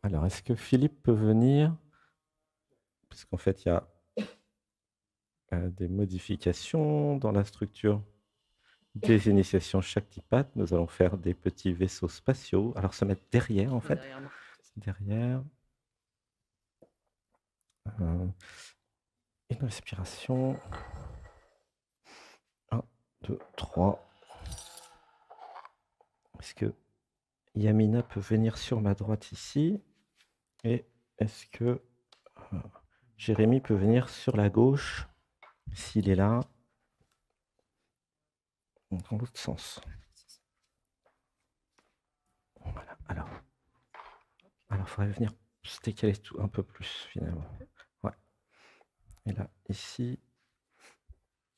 Alors, est-ce que Philippe peut venir? Parce qu'en fait, il y a des modifications dans la structure des initiations Shaktipat. Nous allons faire des petits vaisseaux spatiaux. Alors, se mettre derrière, en fait. Derrière moi. Derrière. Une respiration. 1, 2, 3. Est-ce que Yamina peut venir sur ma droite ici? Et est-ce que Jérémy peut venir sur la gauche s'il est là? Dans l'autre sens. Voilà. Alors, il faudrait venir se décaler tout un peu plus finalement. Ouais. Et là, ici.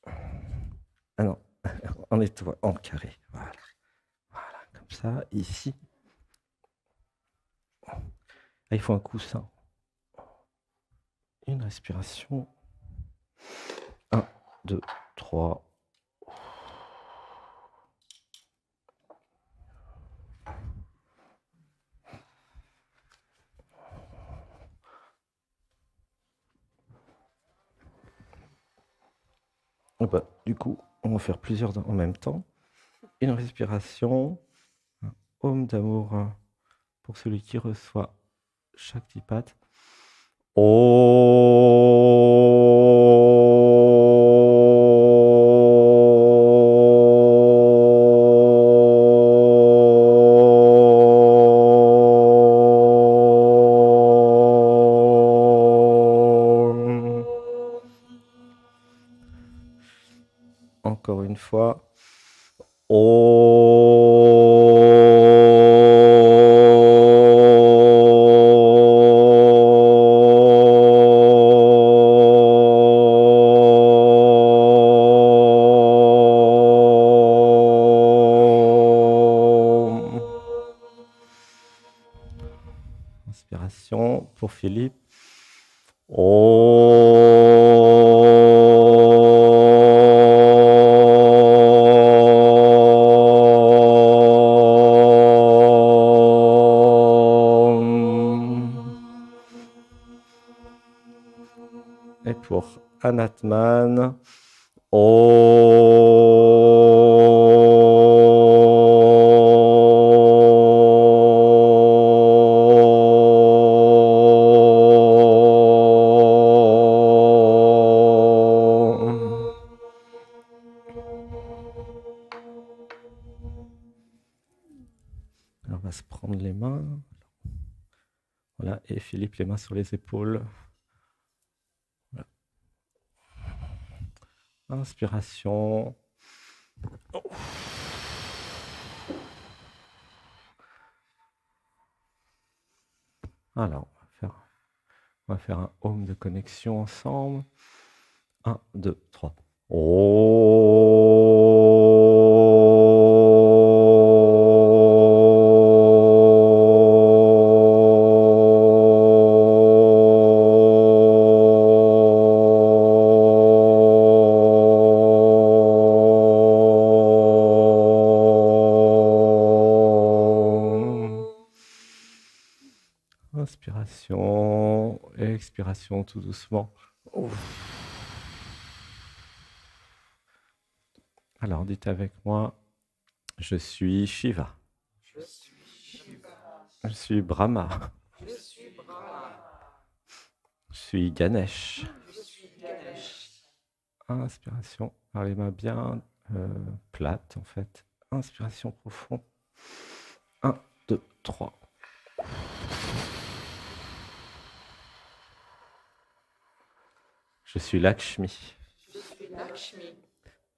Ah non, en étoile, en carré. Voilà. Voilà, comme ça. Ici. Ah, il faut un coussin. Une respiration. 1, 2, 3. Bah, du coup, on va faire plusieurs en même temps. Une respiration. Un Om d'amour pour celui qui reçoit Shaktipat. Encore une fois. Inspiration pour Philippe. Et pour Anatman. Alors, on va se prendre les mains. Voilà, et Philippe, les mains sur les épaules. Voilà. Inspiration. Alors, on va faire un home de connexion ensemble. 1, 2, 3. Inspiration, expiration tout doucement. Alors dites avec moi, je suis Shiva. Je suis Shiva. Je suis Brahma. Je suis Brahma. Je suis Ganesh. Je suis Ganesh. Inspiration, par les mains bien plates en fait. Inspiration profonde. 1, 2, 3. Je suis Lakshmi. Je suis Lakshmi.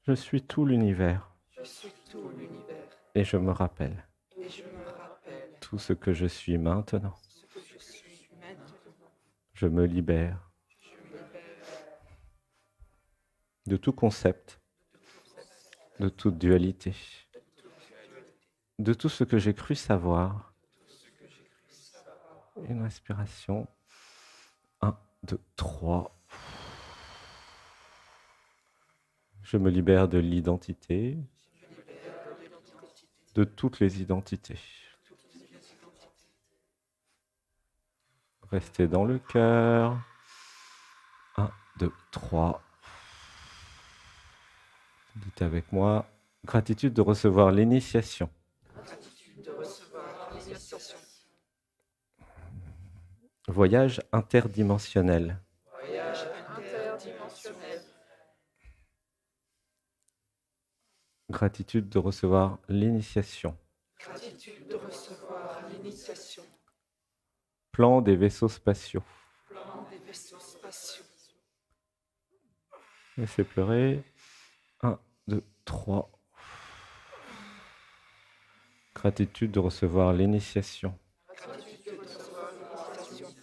Je suis tout l'univers. Je suis tout l'univers. Et je me rappelle Et je me rappelle tout ce que je suis maintenant. ce que je suis maintenant. Je me libère Je me libère de tout concept, de toute dualité, de tout ce que j'ai cru savoir. Une respiration. 1, 2, 3. Je me libère de l'identité, de toutes les identités. Restez dans le cœur. 1, 2, 3. Dites avec moi, gratitude de recevoir l'initiation. Gratitude de recevoir l'initiation. Voyage interdimensionnel. Voyage interdimensionnel. Gratitude de recevoir l'initiation. Gratitude de recevoir l'initiation. Plan des vaisseaux spatiaux. Plan des vaisseaux spatiaux. Laissez pleurer. 1, 2, 3. Gratitude de recevoir l'initiation. Gratitude de recevoir l'initiation.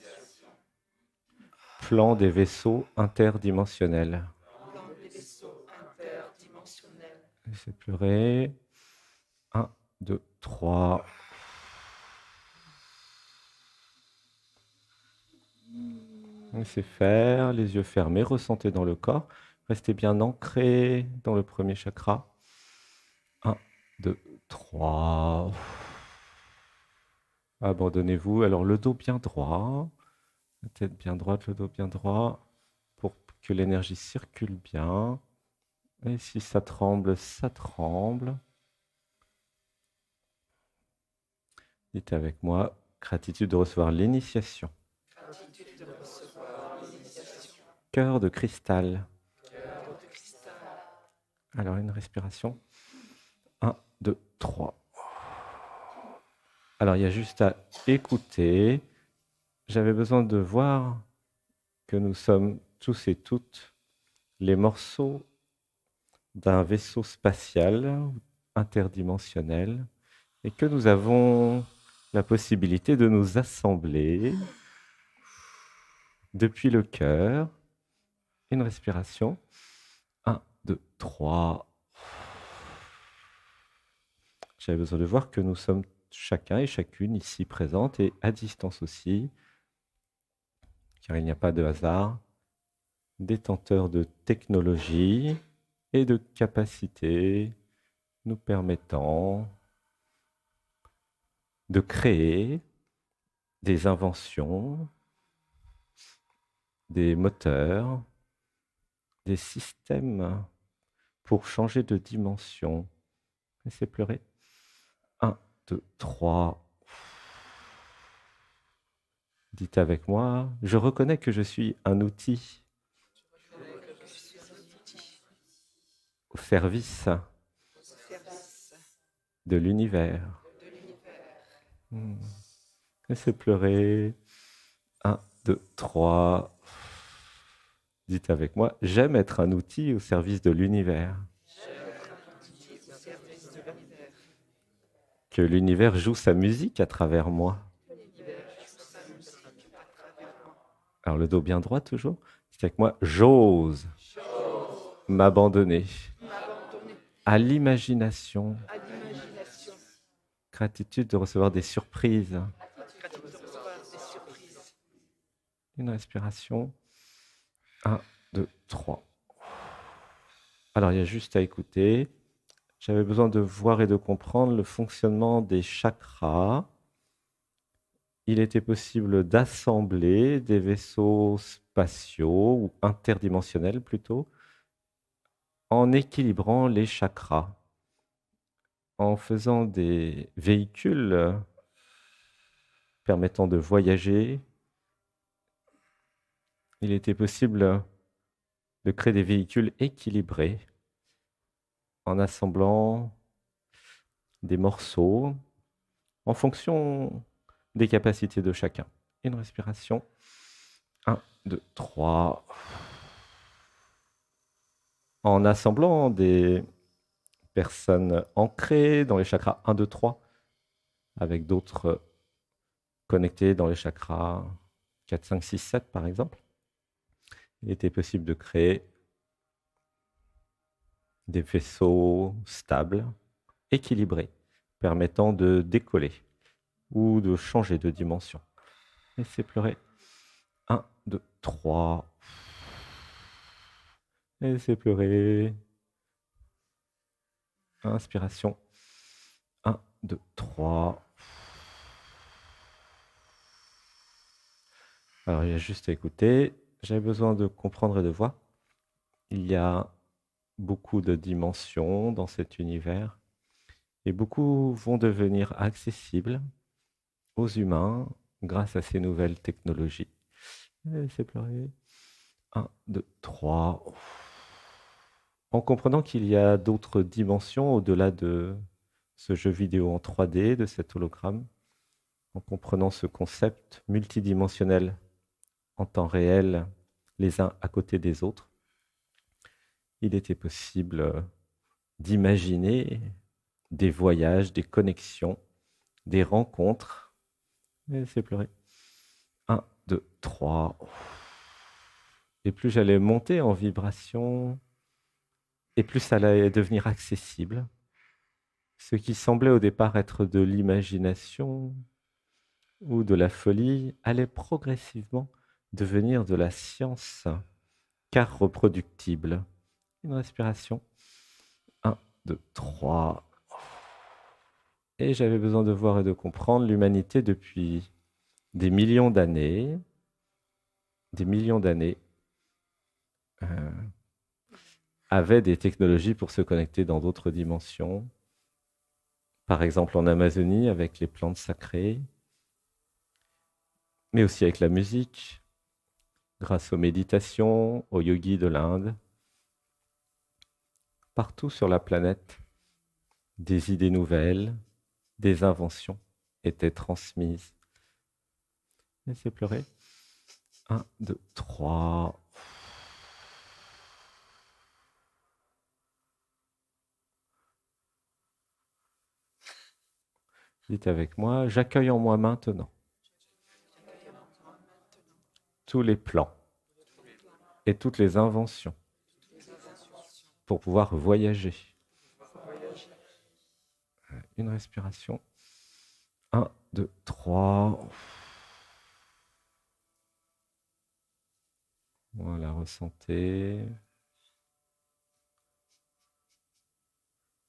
Plan des vaisseaux interdimensionnels. Plan des vaisseaux interdimensionnels. Laissez pleurer. 1, 2, 3. Laissez faire, les yeux fermés, ressentez dans le corps. Restez bien ancré dans le premier chakra. 1, 2, 3. Abandonnez-vous. Alors le dos bien droit, la tête bien droite, le dos bien droit, pour que l'énergie circule bien. Et si ça tremble, ça tremble. Dites avec moi, gratitude de recevoir l'initiation. Gratitude de recevoir l'initiation. Cœur de cristal. Cœur de cristal. Alors une respiration. 1, 2, 3. Alors il y a juste à écouter. J'avais besoin de voir que nous sommes tous et toutes les morceaux d'un vaisseau spatial interdimensionnel et que nous avons la possibilité de nous assembler depuis le cœur. Une respiration. 1, 2, 3. J'avais besoin de voir que nous sommes chacun et chacune ici présente et à distance aussi, car il n'y a pas de hasard, détenteurs de technologie et de capacités nous permettant de créer des inventions, des moteurs, des systèmes pour changer de dimension. Laissez pleurer. 1, 2, 3. Dites avec moi, je reconnais que je suis un outil au service Service de l'univers. de l'univers. Laissez pleurer. 1, 2, 3. Dites avec moi, j'aime être un outil au service de l'univers. Outil au service de l'univers. Que l'univers joue sa musique à travers moi. L'univers joue sa musique à travers moi. Alors le dos bien droit toujours. Dites avec moi, j'ose m'abandonner M'abandonner à l'imagination. à l'imagination. Gratitude de recevoir des surprises. Gratitude de recevoir des surprises. Une respiration. 1, 2, 3. Alors il y a juste à écouter. J'avais besoin de voir et de comprendre le fonctionnement des chakras. Il était possible d'assembler des vaisseaux spatiaux ou interdimensionnels plutôt en équilibrant les chakras, en faisant des véhicules permettant de voyager. Il était possible de créer des véhicules équilibrés en assemblant des morceaux en fonction des capacités de chacun. Une respiration. 1, 2, 3. En assemblant des personnes ancrées dans les chakras 1, 2, 3, avec d'autres connectés dans les chakras 4, 5, 6, 7 par exemple. Il était possible de créer des vaisseaux stables, équilibrés, permettant de décoller ou de changer de dimension. Laissez pleurer. 1, 2, 3. Laissez pleurer. Inspiration. 1, 2, 3. Alors, il y a juste à écouter. J'avais besoin de comprendre et de voir. Il y a beaucoup de dimensions dans cet univers et beaucoup vont devenir accessibles aux humains grâce à ces nouvelles technologies. Laissez pleurer. 1, 2, 3. En comprenant qu'il y a d'autres dimensions au-delà de ce jeu vidéo en 3D, de cet hologramme, en comprenant ce concept multidimensionnel en temps réel, les uns à côté des autres, il était possible d'imaginer des voyages, des connexions, des rencontres. Laissez pleurer. 1, 2, 3. Et plus j'allais monter en vibration, et plus ça allait devenir accessible. Ce qui semblait au départ être de l'imagination ou de la folie allait progressivement devenir de la science, car reproductible. Une respiration. 1, 2, 3. Et j'avais besoin de voir et de comprendre l'humanité depuis des millions d'années, euh, avait des technologies pour se connecter dans d'autres dimensions. Par exemple en Amazonie avec les plantes sacrées, mais aussi avec la musique, grâce aux méditations, aux yogis de l'Inde. Partout sur la planète, des idées nouvelles, des inventions étaient transmises. Laissez pleurer. 1, 2, 3. Dites avec moi, j'accueille en moi maintenant tous les plans et toutes les inventions pour pouvoir voyager. Une respiration. 1, 2, 3. Voilà, ressentez.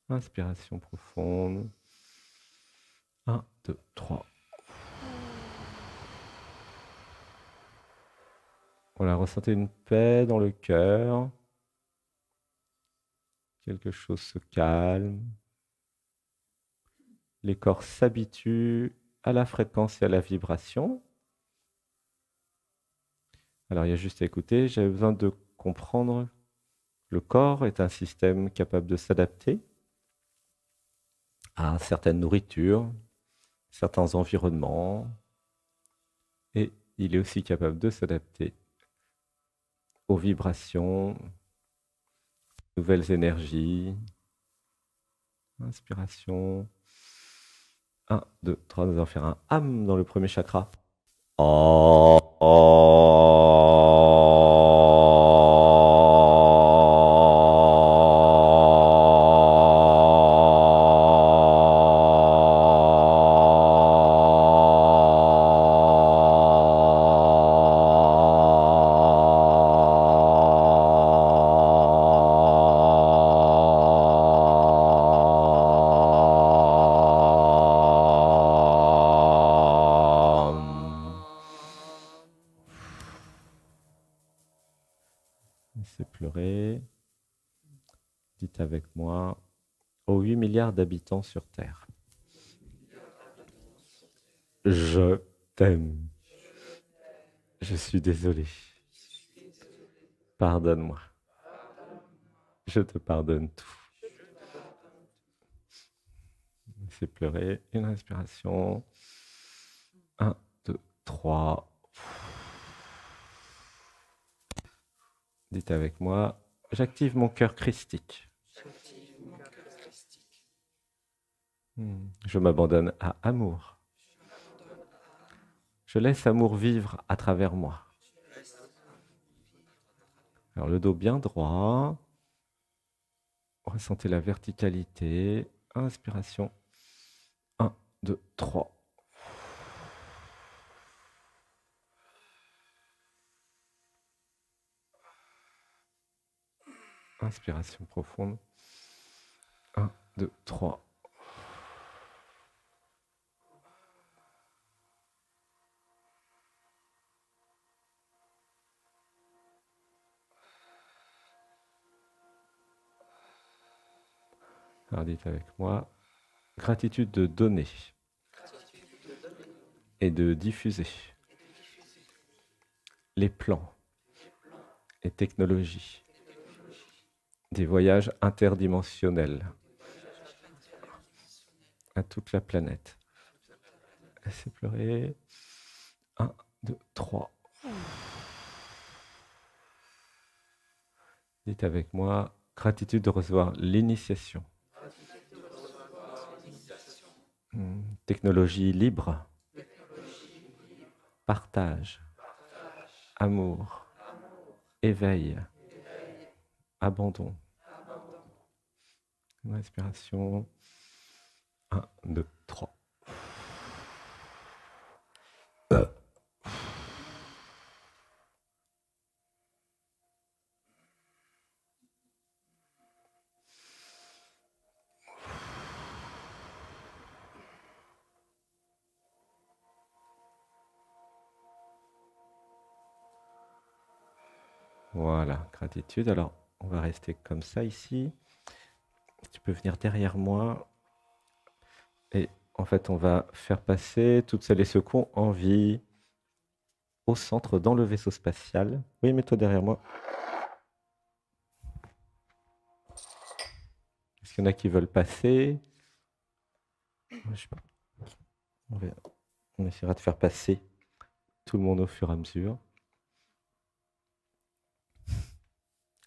Inspiration profonde. 1, 2, 3. Voilà, ressentez une paix dans le cœur. Quelque chose se calme. Les corps s'habituent à la fréquence et à la vibration. Alors, il y a juste à écouter. J'avais besoin de comprendre. Le corps est un système capable de s'adapter à certaines nourritures, certains environnements, et il est aussi capable de s'adapter aux vibrations, nouvelles énergies. Inspiration. 1, 2, 3, nous allons faire un ham dans le premier chakra. Oh, laissez pleurer. Dites avec moi, aux 8 milliards d'habitants sur Terre, je t'aime. Je suis désolé. Pardonne-moi. Je te pardonne tout. Laissez pleurer. Une respiration. 1, 2, 3. Dites avec moi, j'active mon cœur christique. Je m'abandonne à amour. Je laisse amour vivre à travers moi. Alors le dos bien droit. Ressentez la verticalité. Inspiration. 1, 2, 3. Inspiration profonde. 1, 2, 3. Alors dites avec moi, gratitude de donner et de diffuser les plans et technologies des voyages interdimensionnels à toute la planète. Laissez pleurer. 1, 2, 3. Dites avec moi, gratitude de recevoir l'initiation. Technologie libre. Partage. Amour. Éveil. Abandon. Une respiration. 1, 2, 3. Voilà, gratitude. Alors, on va rester comme ça ici. Tu peux venir derrière moi. Et en fait, on va faire passer toutes celles et ceux qui ont envie au centre dans le vaisseau spatial. Oui, mets-toi derrière moi. Est-ce qu'il y en a qui veulent passer? Je sais pas. On essaiera de faire passer tout le monde au fur et à mesure.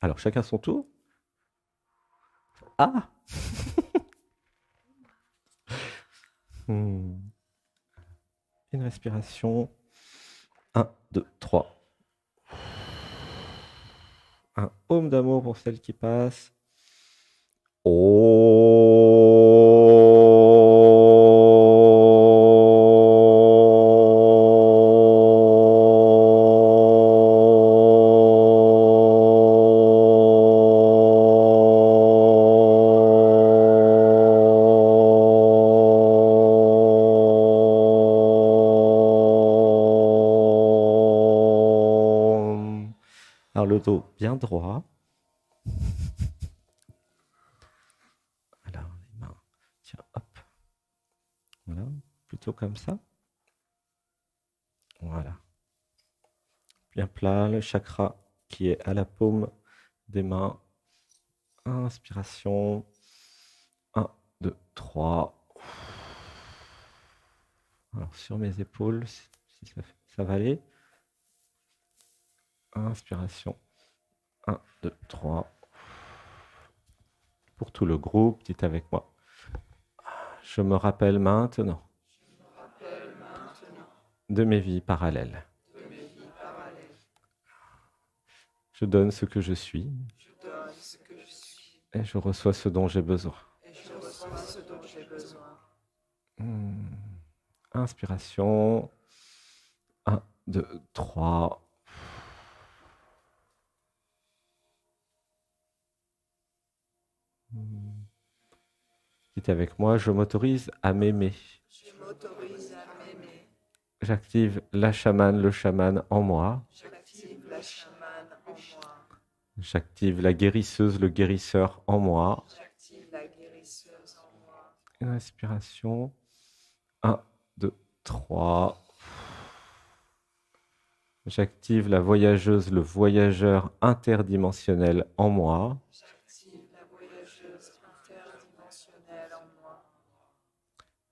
Alors, chacun son tour. Ah Une respiration. 1, 2, 3. Un home d'amour pour celle qui passe. Alors le dos bien droit. Alors les mains, tiens, hop. Voilà, plutôt comme ça. Voilà. Bien plat, le chakra qui est à la paume des mains. Inspiration. 1, 2, 3. Alors sur mes épaules, si ça va aller. Inspiration. 1, 2, 3. Pour tout le groupe, dites avec moi. Je me rappelle maintenant de mes vies parallèles. Je donne ce que je suis et je reçois ce dont j'ai besoin. Inspiration. 1, 2, 3. Dites avec moi, je m'autorise à m'aimer. J'active la chamane, le chaman en moi. J'active la guérisseuse, le guérisseur en moi. Une respiration. 1, 2, 3. J'active la voyageuse, le voyageur interdimensionnel en moi.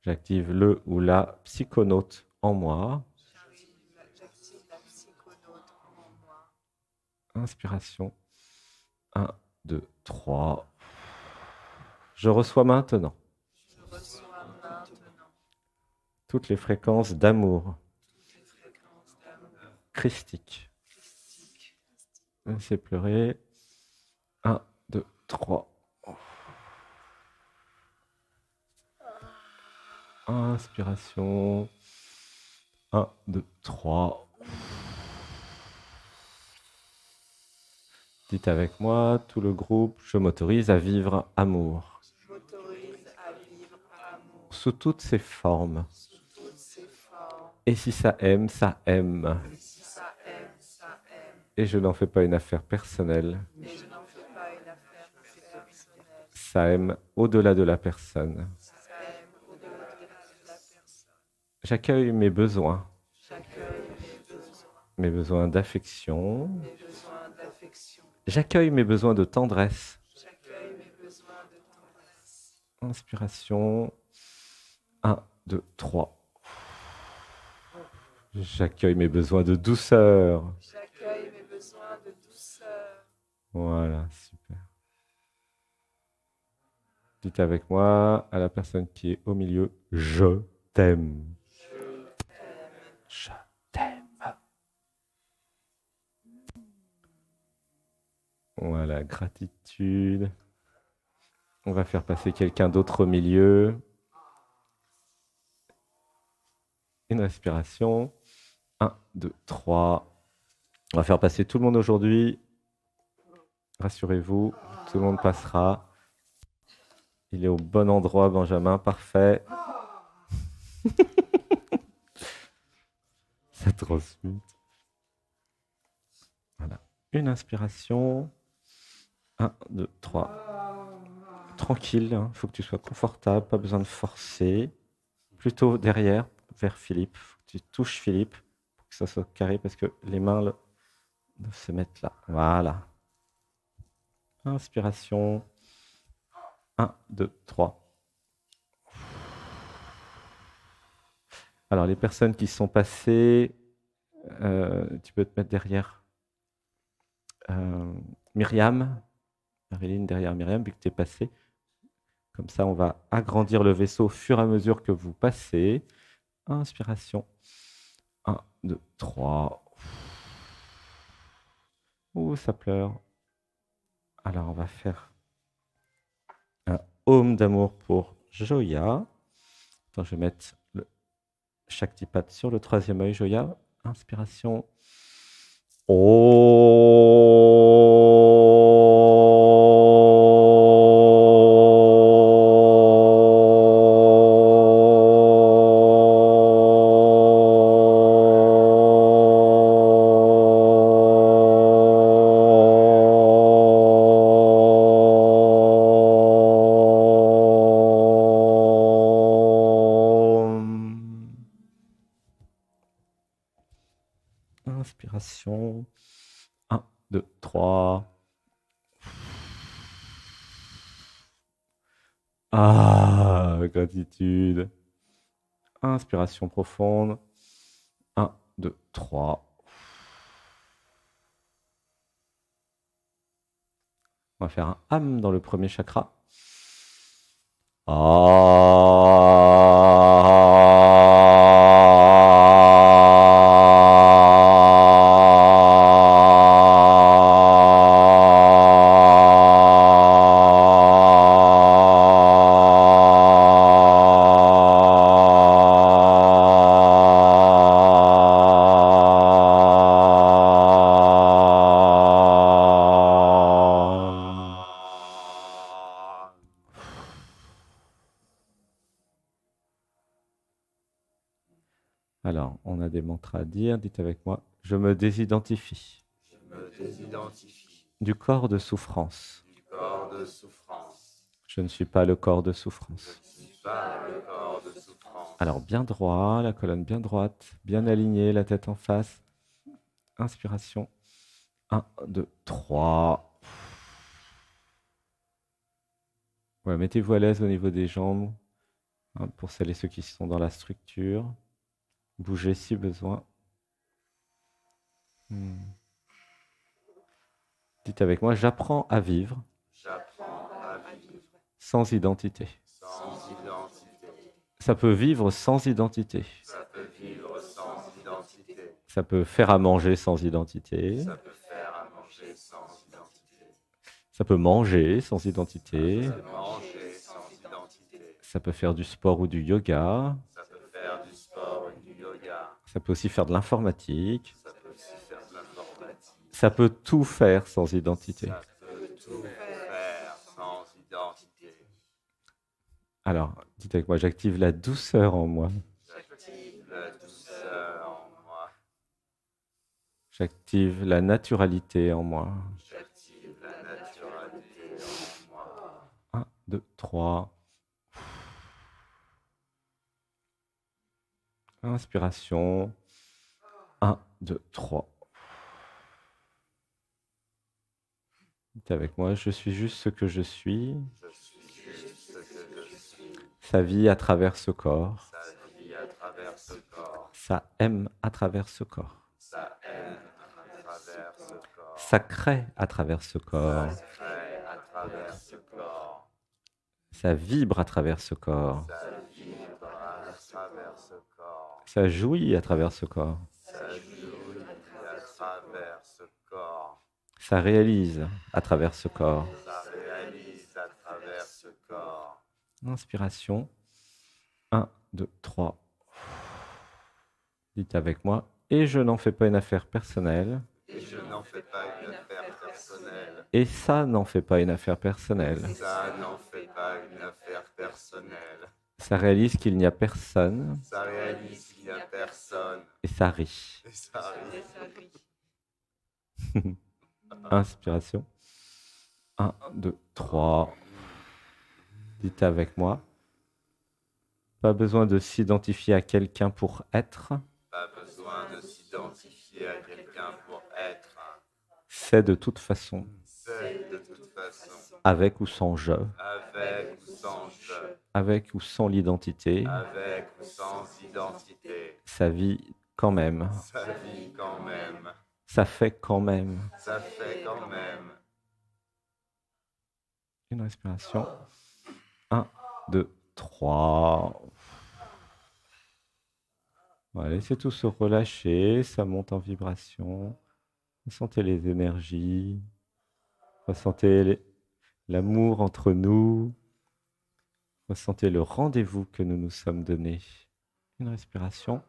J'active le ou la psychonaute en moi. Inspiration. 1, 2, 3. Je reçois maintenant toutes les fréquences d'amour christique. Laissez pleurer. 1, 2, 3. Inspiration. 1, 2, 3. Dites avec moi, tout le groupe, je m'autorise à vivre amour. Sous toutes ses formes. Et si ça aime, ça aime. Et je n'en fais pas une affaire personnelle. Ça aime au-delà de la personne. ça aime au-delà de la personne. J'accueille mes besoins. J'accueille Mes besoins d'affection. mes besoins d'affection. J'accueille mes besoins de tendresse. J'accueille mes besoins de tendresse. Inspiration. 1, 2, 3. J'accueille mes besoins de douceur. J'accueille mes besoins de douceur. Voilà, super. Dites avec moi à la personne qui est au milieu, je t'aime. Je t'aime. Voilà, gratitude. On va faire passer quelqu'un d'autre au milieu. Une respiration. 1, 2, 3. On va faire passer tout le monde aujourd'hui. Rassurez-vous, tout le monde passera. Il est au bon endroit, Benjamin, parfait. Ça transmute. Voilà. Une inspiration. 1, 2, 3. Tranquille, il faut que tu sois confortable, pas besoin de forcer. Plutôt derrière, vers Philippe. Faut que tu touches Philippe pour que ça soit carré parce que les mains doivent se mettre là. Voilà. Inspiration. 1, 2, 3. Alors, les personnes qui sont passées, tu peux te mettre derrière Myriam. Marilyn, derrière Myriam, vu que tu es passé. Comme ça, on va agrandir le vaisseau au fur et à mesure que vous passez. Inspiration. 1, 2, 3. Ouh, ça pleure. Alors, on va faire un home d'amour pour Joya. Attends, je vais mettre le Shaktipat sur le troisième œil, Joya. Inspiration. Inspiration. 1, 2, 3. Ah, gratitude. Inspiration profonde. 1, 2, 3. On va faire un âme dans le premier chakra. Alors, on a des mantras à dire. Dites avec moi. Je me désidentifie Je me désidentifie du corps de souffrance. du corps de souffrance. Je ne suis pas le corps de souffrance. Je ne suis pas le corps de souffrance. Alors, bien droit, la colonne bien droite, bien alignée, la tête en face. Inspiration. 1, 2, 3. Ouais, mettez-vous à l'aise au niveau des jambes, hein, pour celles et ceux qui sont dans la structure. Bougez si besoin. Dites avec moi, j'apprends à vivre J'apprends à vivre sans identité. sans identité. Ça peut vivre sans identité. Ça peut vivre sans identité. Ça peut faire à manger sans identité. Ça peut faire à manger sans identité. Ça peut manger sans identité. Ça peut manger sans identité. Ça peut faire du sport ou du yoga. Ça peut faire du sport ou du yoga. Ça peut aussi faire de l'informatique. Ça peut aussi faire de l'informatique. Ça peut tout faire sans identité. Ça peut tout faire sans identité. Alors, dites avec moi, j'active la douceur en moi. J'active la douceur en moi. J'active la naturalité en moi. J'active la naturalité en moi. 1, 2, 3. Inspiration. 1, 2, 3. Dites avec moi, je suis juste ce que je suis. Je suis juste ce que je suis. Ça vit à travers ce corps. Ça vit à travers ce corps. Ça aime à travers ce corps. Ça aime à travers ce corps. Ça crée à travers ce corps. Ça crée à travers ce corps. Ça vibre à travers ce corps. Ça vibre à travers ce corps. Ça jouit à travers ce corps. Ça jouit à travers ce corps. Ça réalise à travers ce corps. Ça réalise à travers ce corps. Inspiration. 1, 2, 3. Dites avec moi. Et je n'en fais pas une affaire personnelle. Et je n'en fais pas une affaire personnelle. Et ça n'en fait pas une affaire personnelle. Ça n'en fait pas une affaire personnelle. Ça réalise qu'il n'y a personne. Ça réalise qu'il n'y a personne. Et ça rit. Et ça arrive. Inspiration. 1, 2, 3. Dites avec moi. Pas besoin de s'identifier à quelqu'un pour être. Pas besoin de s'identifier à quelqu'un pour être. C'est de toute façon. C'est de toute façon. Avec ou sans je. Avec ou sans je. Avec ou sans l'identité. Avec ou sans identité. Ça vit quand même. Ça vit quand même. Ça fait quand même. Ça fait quand même. Une respiration. 1, 2, 3. Voilà, laissez tout se relâcher. Ça monte en vibration. Ressentez les énergies. Ressentez l'amour entre nous. Ressentez le rendez-vous que nous nous sommes donné. Une respiration.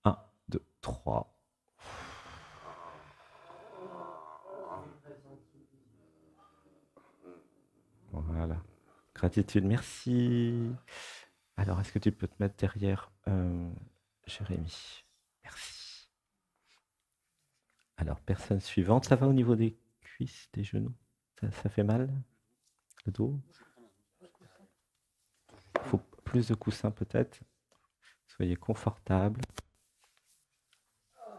1, 2, 3. Voilà. Gratitude, merci. Alors, est-ce que tu peux te mettre derrière Jérémy? Merci. Alors, personne suivante. Ça va au niveau des cuisses, des genoux? Ça fait mal? Le dos? Il faut plus de coussins peut-être. Soyez confortable.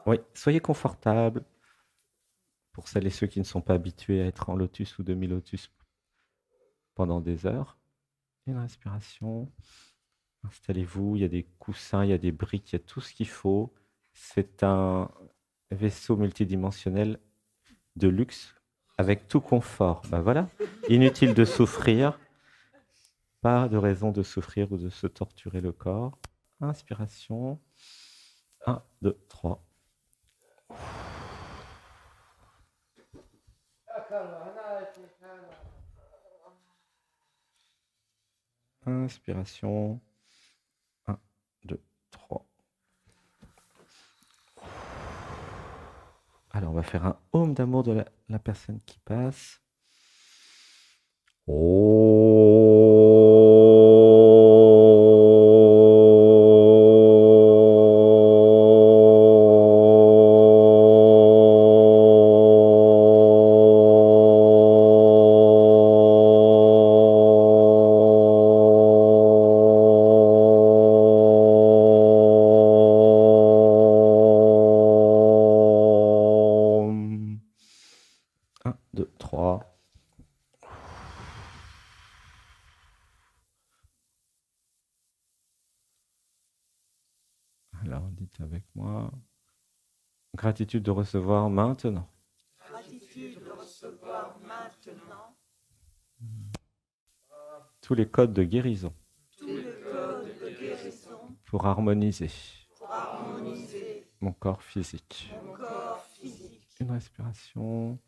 Oui, soyez confortable. Pour celles et ceux qui ne sont pas habitués à être en lotus ou demi-lotus pendant des heures. Une respiration. Installez-vous, il y a des coussins, il y a des briques, il y a tout ce qu'il faut. C'est un vaisseau multidimensionnel de luxe avec tout confort. Ben voilà, inutile de souffrir. Pas de raison de souffrir ou de se torturer le corps. Inspiration. 1, 2, 3. Inspiration. 1, 2, 3. Alors, on va faire un home d'amour de la personne qui passe. Alors, dites avec moi. Gratitude de recevoir maintenant. Gratitude de recevoir maintenant Tous les codes de guérison tous les codes de guérison pour harmoniser pour harmoniser mon corps physique. mon corps physique. Une respiration.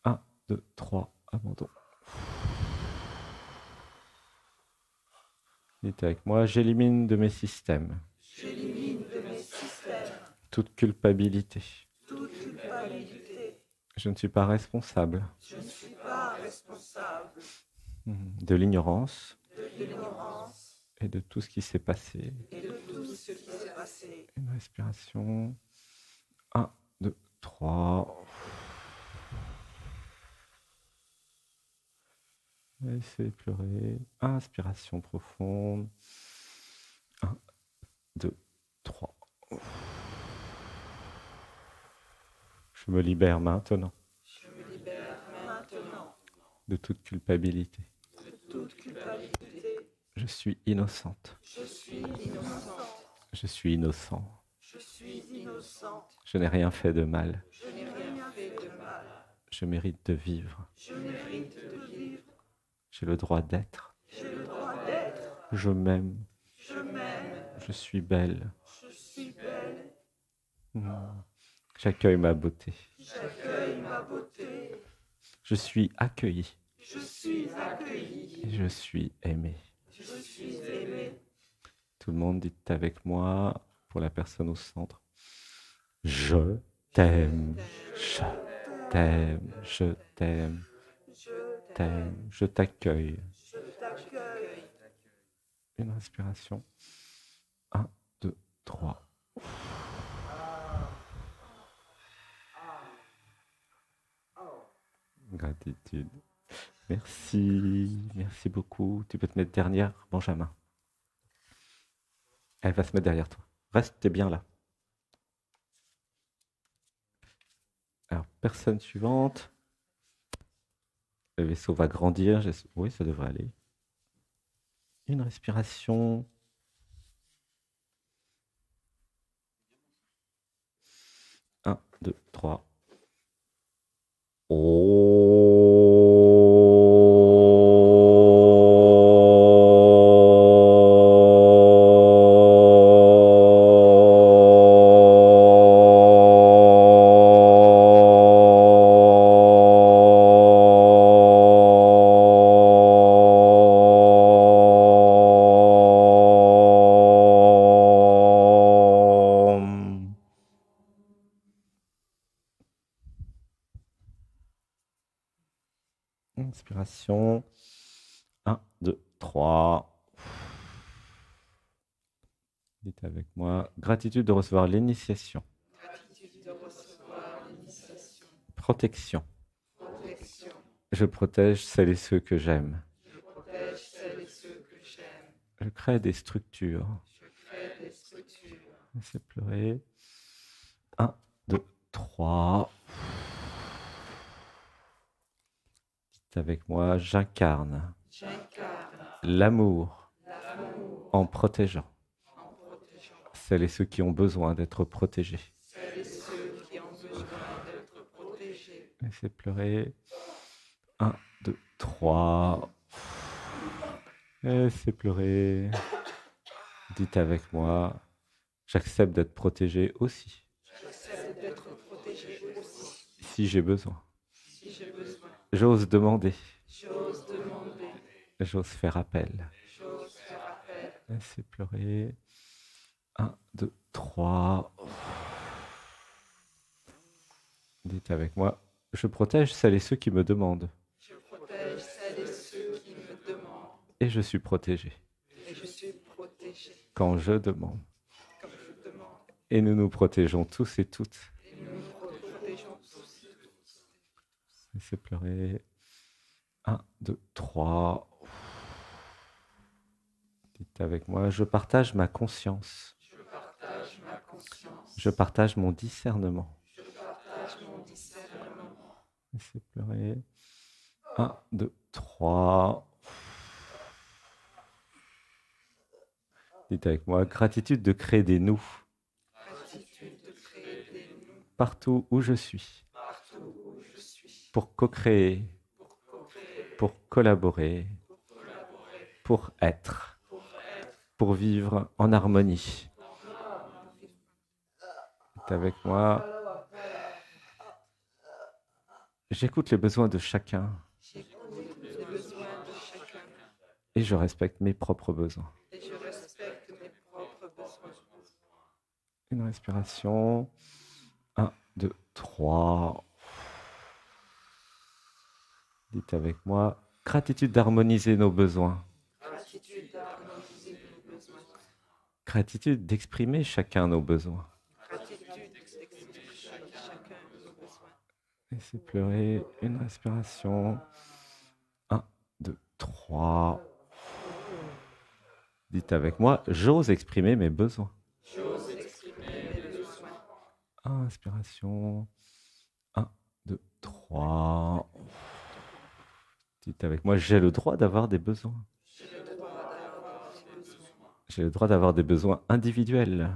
1, 2, 3, abandon. Dites avec moi, j'élimine de mes systèmes J'élimine de mes systèmes toute culpabilité. toute culpabilité. Je ne suis pas responsable Je ne suis pas responsable de l'ignorance de l'ignorance et de tout ce qui s'est passé. et de tout ce qui s'est passé. Une respiration. 1, 2, 3. Laissez pleurer. Inspiration profonde. 1, 2, 3. Je me libère maintenant Je me libère maintenant de toute culpabilité. de toute culpabilité. Je suis innocente. Je suis innocente. Je suis innocent. Je suis innocente. Je n'ai rien fait de mal. Je n'ai rien fait de mal. Je mérite de vivre. Je mérite de vivre. J'ai le droit d'être. J'ai le droit d'être. Je m'aime. Je m'aime. Je suis belle. Je suis belle. J'accueille ma beauté. J'accueille ma beauté. Je suis accueilli. Je suis accueillie. Et je suis aimé. Je suis aimée. Tout le monde dit avec moi, pour la personne au centre, je t'aime. Je t'aime. Je t'aime. Je T'aime. Je t'accueille. Je t'accueille. Une respiration. 1, 2, 3. Gratitude. Merci. Merci beaucoup. Tu peux te mettre derrière Benjamin. Elle va se mettre derrière toi. Reste, t'es bien là. Alors, personne suivante. Le vaisseau va grandir. Oui, ça devrait aller. Une respiration. 1, 2, 3. Inspiration. 1, 2, 3. Dites avec moi. Gratitude de recevoir l'initiation. Gratitude de recevoir l'initiation. Protection. Protection. Je protège celles et ceux que j'aime. Je protège celles et ceux que j'aime. Je crée des structures. Je crée des structures. Laissez pleurer. 1, 2, 3. Dites avec moi. J'incarne J'incarne l'amour l'amour en protégeant en protégeant celles et ceux qui ont besoin d'être protégés. celles et ceux qui ont besoin d'être protégés. Laissez pleurer. 1, 2, 3. Laissez pleurer. Dites avec moi, j'accepte d'être protégé aussi, J'accepte d'être protégé aussi, si j'ai besoin. si j'ai besoin. J'ose demander, J'ose demander, j'ose faire appel. j'ose faire appel. Laissez pleurer. 1, 2, 3. Dites avec moi, je protège celles et ceux qui me demandent. Je protège celles et ceux qui me demandent. Et je suis protégé Et je suis protégée quand je demande. comme je demande. Et nous nous protégeons tous et toutes. Et nous nous protégeons tous. Laissez pleurer. 1, 2, 3. Dites avec moi, je partage ma conscience. Je partage ma conscience. Je partage mon discernement. Je partage mon discernement. Laissez pleurer. 1, 2, 3. Dites avec moi, gratitude de créer des nous Gratitude de créer des nous partout où je suis, partout où je suis. pour co-créer, Pour co-créer, pour collaborer, pour collaborer, pour être, pour être pour vivre en harmonie. Dites avec moi, j'écoute les besoins de chacun j'écoute les besoins de chacun et je respecte mes propres besoins. et je respecte mes propres besoins. Une respiration. 1, 2, 3. Dites avec moi, gratitude d'harmoniser nos besoins. Gratitude d'harmoniser nos besoins. Gratitude d'exprimer chacun nos besoins. Gratitude d'exprimer chacun nos besoins. Laissez pleurer. Une respiration. 1, 2, 3. Dites avec moi, j'ose exprimer mes besoins. Inspiration. 1, 2, 3. Dites avec moi, j'ai le droit d'avoir des besoins. J'ai le droit d'avoir des besoins individuels.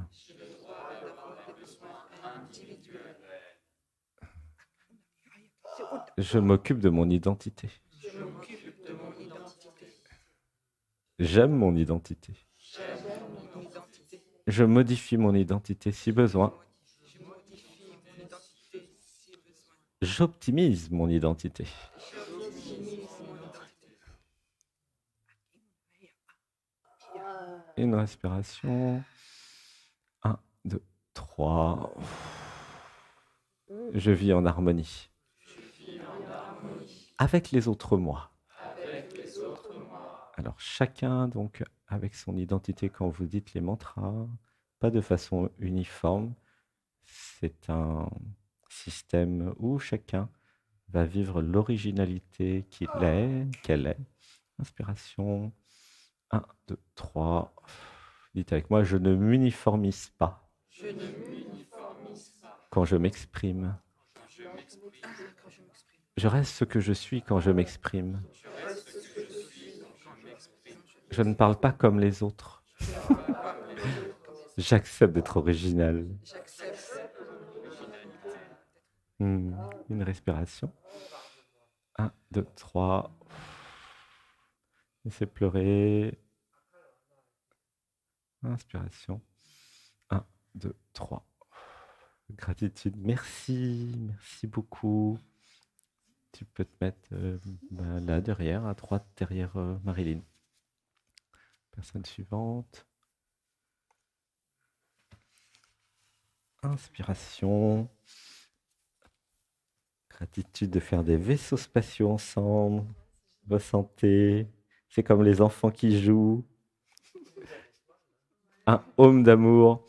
Je m'occupe de mon identité. J'aime mon identité. Je modifie mon identité si besoin. J'optimise mon identité. Une respiration. 1, 2, 3. Je vis en harmonie. Avec les autres moi. Alors chacun donc avec son identité quand vous dites les mantras, pas de façon uniforme. C'est un système où chacun va vivre l'originalité qu'elle est. Inspiration. 1, 2, 3. Dites avec moi, je ne m'uniformise pas. Quand je m'exprime. Je reste ce que je suis quand je m'exprime. Je ne parle pas comme les autres. J'accepte d'être original. Une respiration. 1, 2, 3. Laissez pleurer. Inspiration. 1, 2, 3. Gratitude. Merci. Merci beaucoup. Tu peux te mettre là derrière, à droite, derrière Marilyn. Personne suivante. Inspiration. Gratitude de faire des vaisseaux spatiaux ensemble. Ressentez. C'est comme les enfants qui jouent. Un home d'amour.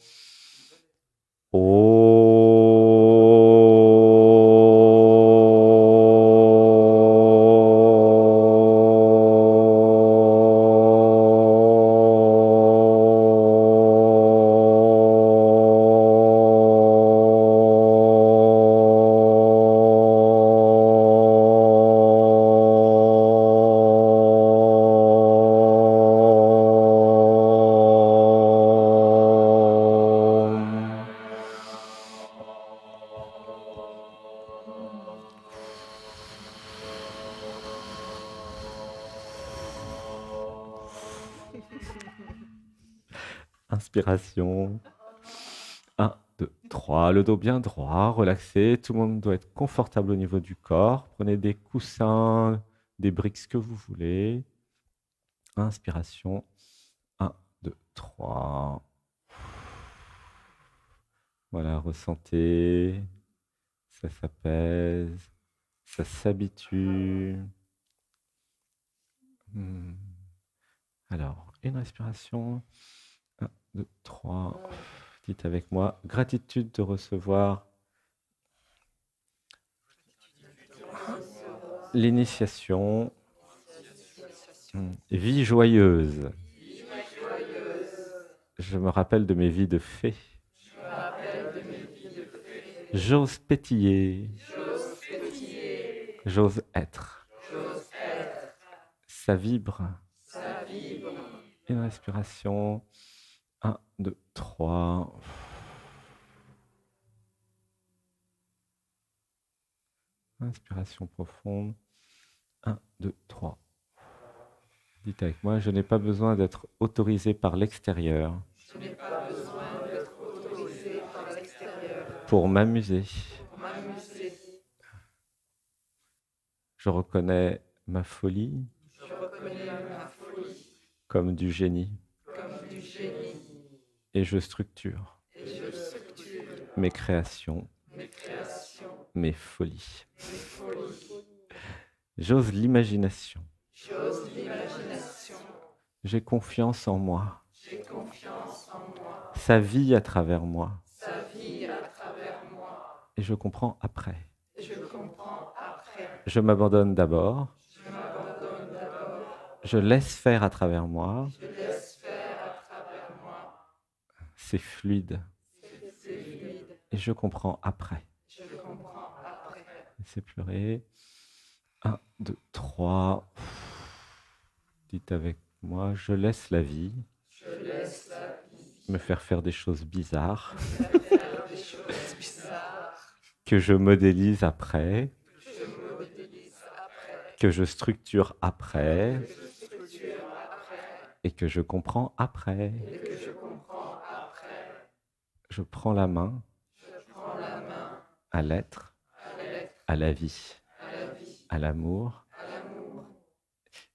Inspiration. 1, 2, 3. Le dos bien droit, relaxé. Tout le monde doit être confortable au niveau du corps. Prenez des coussins, des briques que vous voulez. Inspiration. 1, 2, 3. Voilà, ressentez. Ça s'apaise. Ça s'habitue. Alors, une respiration. 1, 2, 3. Dites avec moi, gratitude de recevoir l'initiation. Vie joyeuse. Je me rappelle de mes vies de fée. J'ose pétiller. J'ose être. Ça vibre. Une respiration. 1, 2, 3. Inspiration profonde. 1, 2, 3. Dites avec moi, je n'ai pas besoin d'être autorisé par l'extérieur pour m'amuser. Je reconnais ma folie comme du génie. Et je structure mes créations, mes folies. J'ose l'imagination. J'ai confiance en moi. Ça vit à travers moi. Et je comprends après. Je m'abandonne d'abord. Je laisse faire à travers moi. Je laisse faire à travers moi. C'est fluide. C'est fluide. Et je comprends après. Je comprends après. Laissez pleurer. 1, 2, 3. Dites avec moi, je laisse la vie Je laisse la vie me faire des choses bizarres faire des choses bizarres que je modélise après, que je modélise après, que je structure après que je structure après et que je comprends après. et que je comprends après. Je prends la main Je prends la main à l'être, à l'être, à la vie, à la vie, à l'amour à l'amour,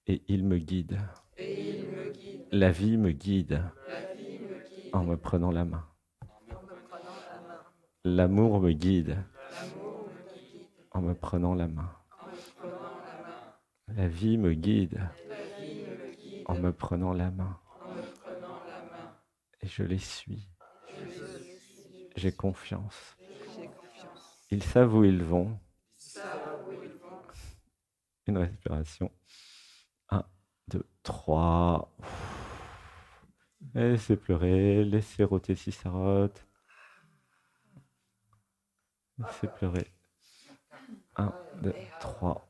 et il me guide. et il me guide. La vie me guide La vie me guide en me prenant la main. en me prenant la main. L'amour me guide L'amour me guide en me prenant la main. en me prenant la main. La vie me guide La vie me guide en me prenant la main. en me prenant la main. Et je les suis. Je les suis. J'ai confiance. J'ai confiance. Ils savent où ils vont. Ils savent où ils vont. Une respiration. 1, 2, 3. Laissez pleurer. Laissez roter si ça rote. Laissez pleurer. 1, 2, 3.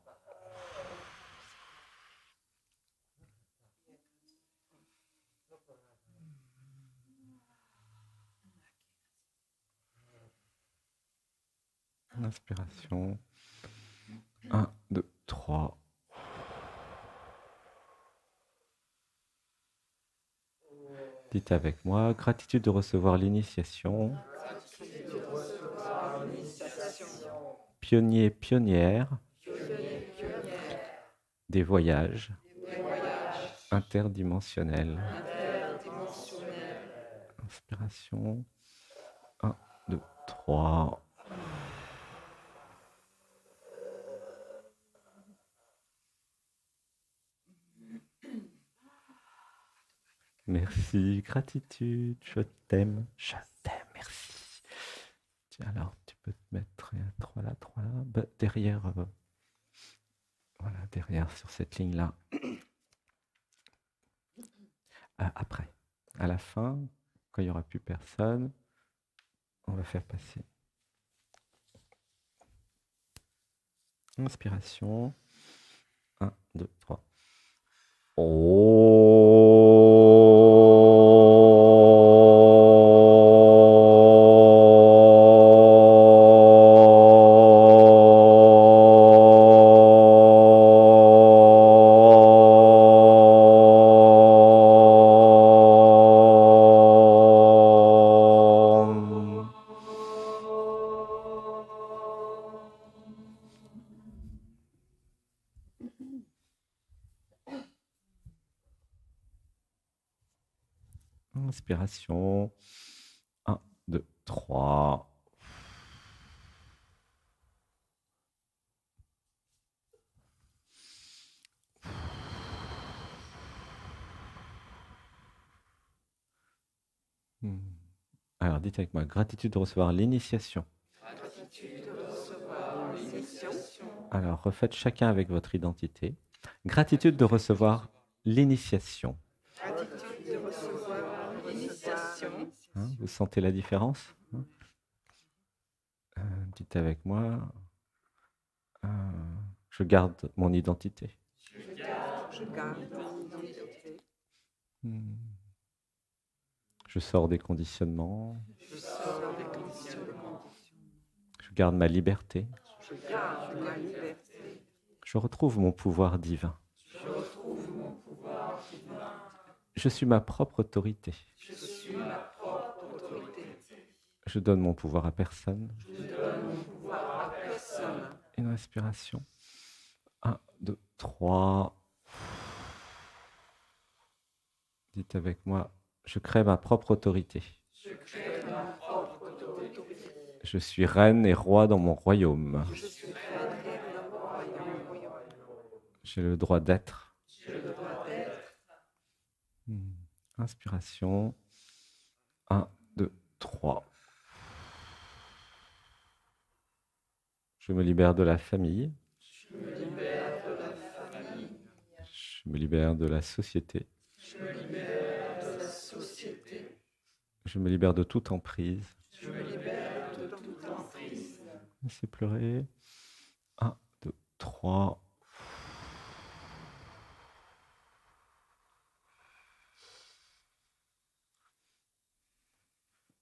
Inspiration. 1, 2, 3. Dites avec moi, gratitude de recevoir l'initiation. Gratitude de recevoir l'initiation. Pionnier, pionnière Pionnier, pionnière des voyages des voyages interdimensionnels. interdimensionnels. Inspiration. 1, 2, 3. Merci, gratitude, je t'aime, merci. Tiens, alors, tu peux te mettre 3 là, 3 là, derrière, voilà, derrière sur cette ligne-là. Après, à la fin, quand il n'y aura plus personne, on va faire passer. Inspiration. 1, 2, 3. Inspiration. 1, 2, 3. Alors, dites avec moi, gratitude de recevoir l'initiation. Gratitude de recevoir l'initiation. Alors, refaites chacun avec votre identité. Gratitude de recevoir l'initiation. Gratitude de recevoir l'initiation. Hein, vous sentez la différence, hein? Dites avec moi, je garde mon identité. Je garde mon identité. Je sors des conditionnements. Je sors des conditionnements. Je garde ma liberté. Je garde ma liberté. Je retrouve mon pouvoir divin. Je retrouve mon pouvoir divin. Je suis ma propre autorité. Je suis ma propre autorité. Je donne mon pouvoir à personne. Je donne mon pouvoir à personne. Une respiration. 1, 2, 3. Dites avec moi, je crée ma propre autorité. Je crée ma propre autorité. Je suis reine et roi dans mon royaume. Je suis reine dans mon royaume. J'ai le droit d'être. J'ai le droit d'être. Inspiration. 1, 2, 3. Je me libère de la famille. Je me libère de la famille. Je me libère de la société. Je me libère de la société. Je me libère de toute emprise. Je me libère de toute emprise. Laissez pleurer. 1, 2, 3.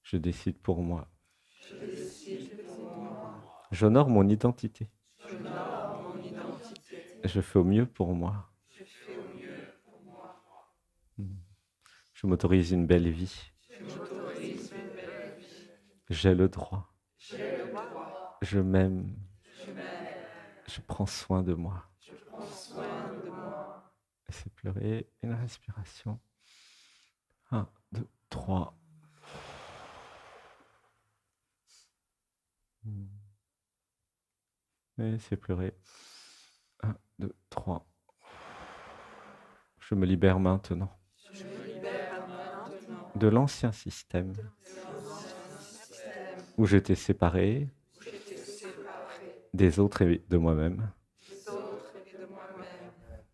Je décide pour moi. Je décide pour moi. J'honore mon identité. J'honore mon identité. Je fais au mieux pour moi. Je fais au mieux pour moi. Je m'autorise une belle vie. Je m'autorise une belle vie. J'ai le droit. J'ai le droit. Je m'aime. Je m'aime. Je prends soin de moi. Je prends soin de moi. Laissez pleurer. Une respiration. 1, 2, 3. Laissez pleurer. 1, 2, 3. Je me libère maintenant Je me libère maintenant de l'ancien système de l'ancien système où j'étais séparé où j'étais séparée des autres et de moi-même. des autres et de moi-même.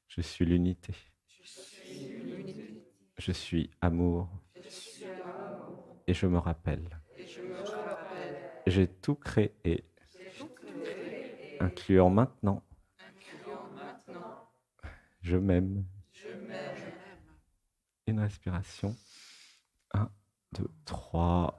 Je suis l'unité. Je suis l'unité. Je suis amour. Je suis amour. Et je me rappelle. Et je me rappelle. J'ai tout créé, J'ai tout créé, incluant maintenant. incluant maintenant. Je m'aime. Je m'aime. Une respiration. 1, 2, 3.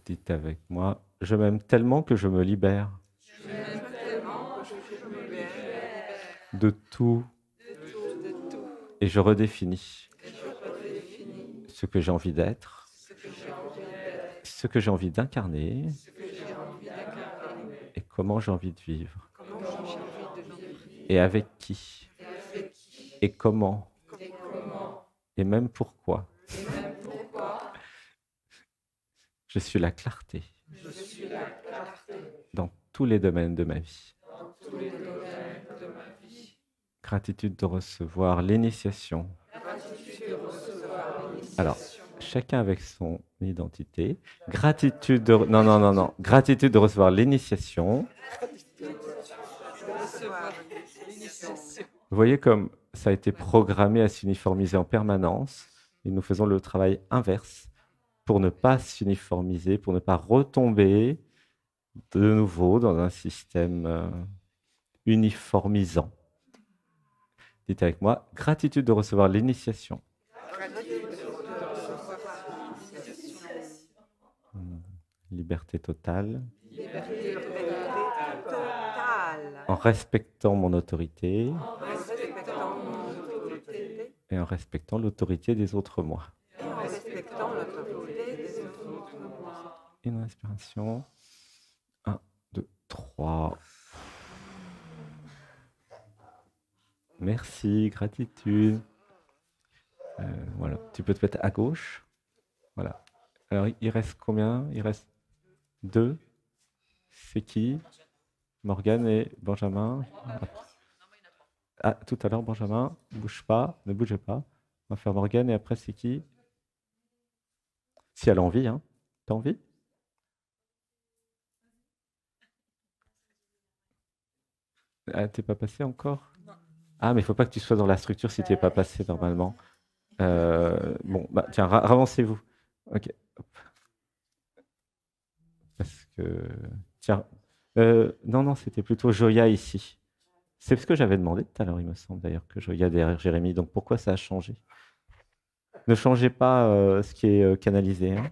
Dites avec moi. Je m'aime tellement que je me libère Je m'aime tellement que je me libère de tout de tout. et je redéfinis Et je redéfinis ce que j'ai envie d'être, ce que j'ai envie d'être, ce que j'ai envie d'incarner ce que j'ai envie d'incarner, et comment j'ai envie de vivre. comment j'ai envie de vivre, Et avec qui et avec qui, et comment et comment, et même pourquoi. et même pourquoi. Je suis la clarté Je suis la clarté dans tous les domaines de ma vie. dans tous les domaines de ma vie. Gratitude de recevoir l'initiation. Gratitude de recevoir Alors, l'initiation. chacun avec son identité. Gratitude de... Non, non, non, non. Gratitude de recevoir l'initiation. De recevoir l'initiation. Vous voyez comme ça a été programmé à s'uniformiser en permanence et nous faisons le travail inverse pour ne pas s'uniformiser, pour ne pas retomber de nouveau dans un système uniformisant. Dites avec moi, gratitude de recevoir l'initiation. Liberté totale, Liberté totale. en respectant mon autorité En respectant mon autorité et en respectant l'autorité des autres moi. et en respectant l'autorité des autres moi. Une respiration. 1, 2, 3. Merci, gratitude. Voilà, tu peux te mettre à gauche. Voilà. Alors, il reste combien? Il reste 2. C'est qui? Morgane et Benjamin. Ah, tout à l'heure, Benjamin. Bouge pas, ne bougez pas. On va faire Morgane et après, c'est qui? Si elle a envie, hein. T'as envie? Ah, t'es pas passé encore? Ah, mais il faut pas que tu sois dans la structure si tu n'es pas passé normalement. Bon, bah, tiens, avancez-vous. Ok. Hop. Parce que. Tiens. Non, non, c'était plutôt Joya ici. C'est ce que j'avais demandé tout à l'heure, il me semble d'ailleurs, que Joya derrière Jérémy. Donc pourquoi ça a changé? Ne changez pas ce qui est canalisé. Hein.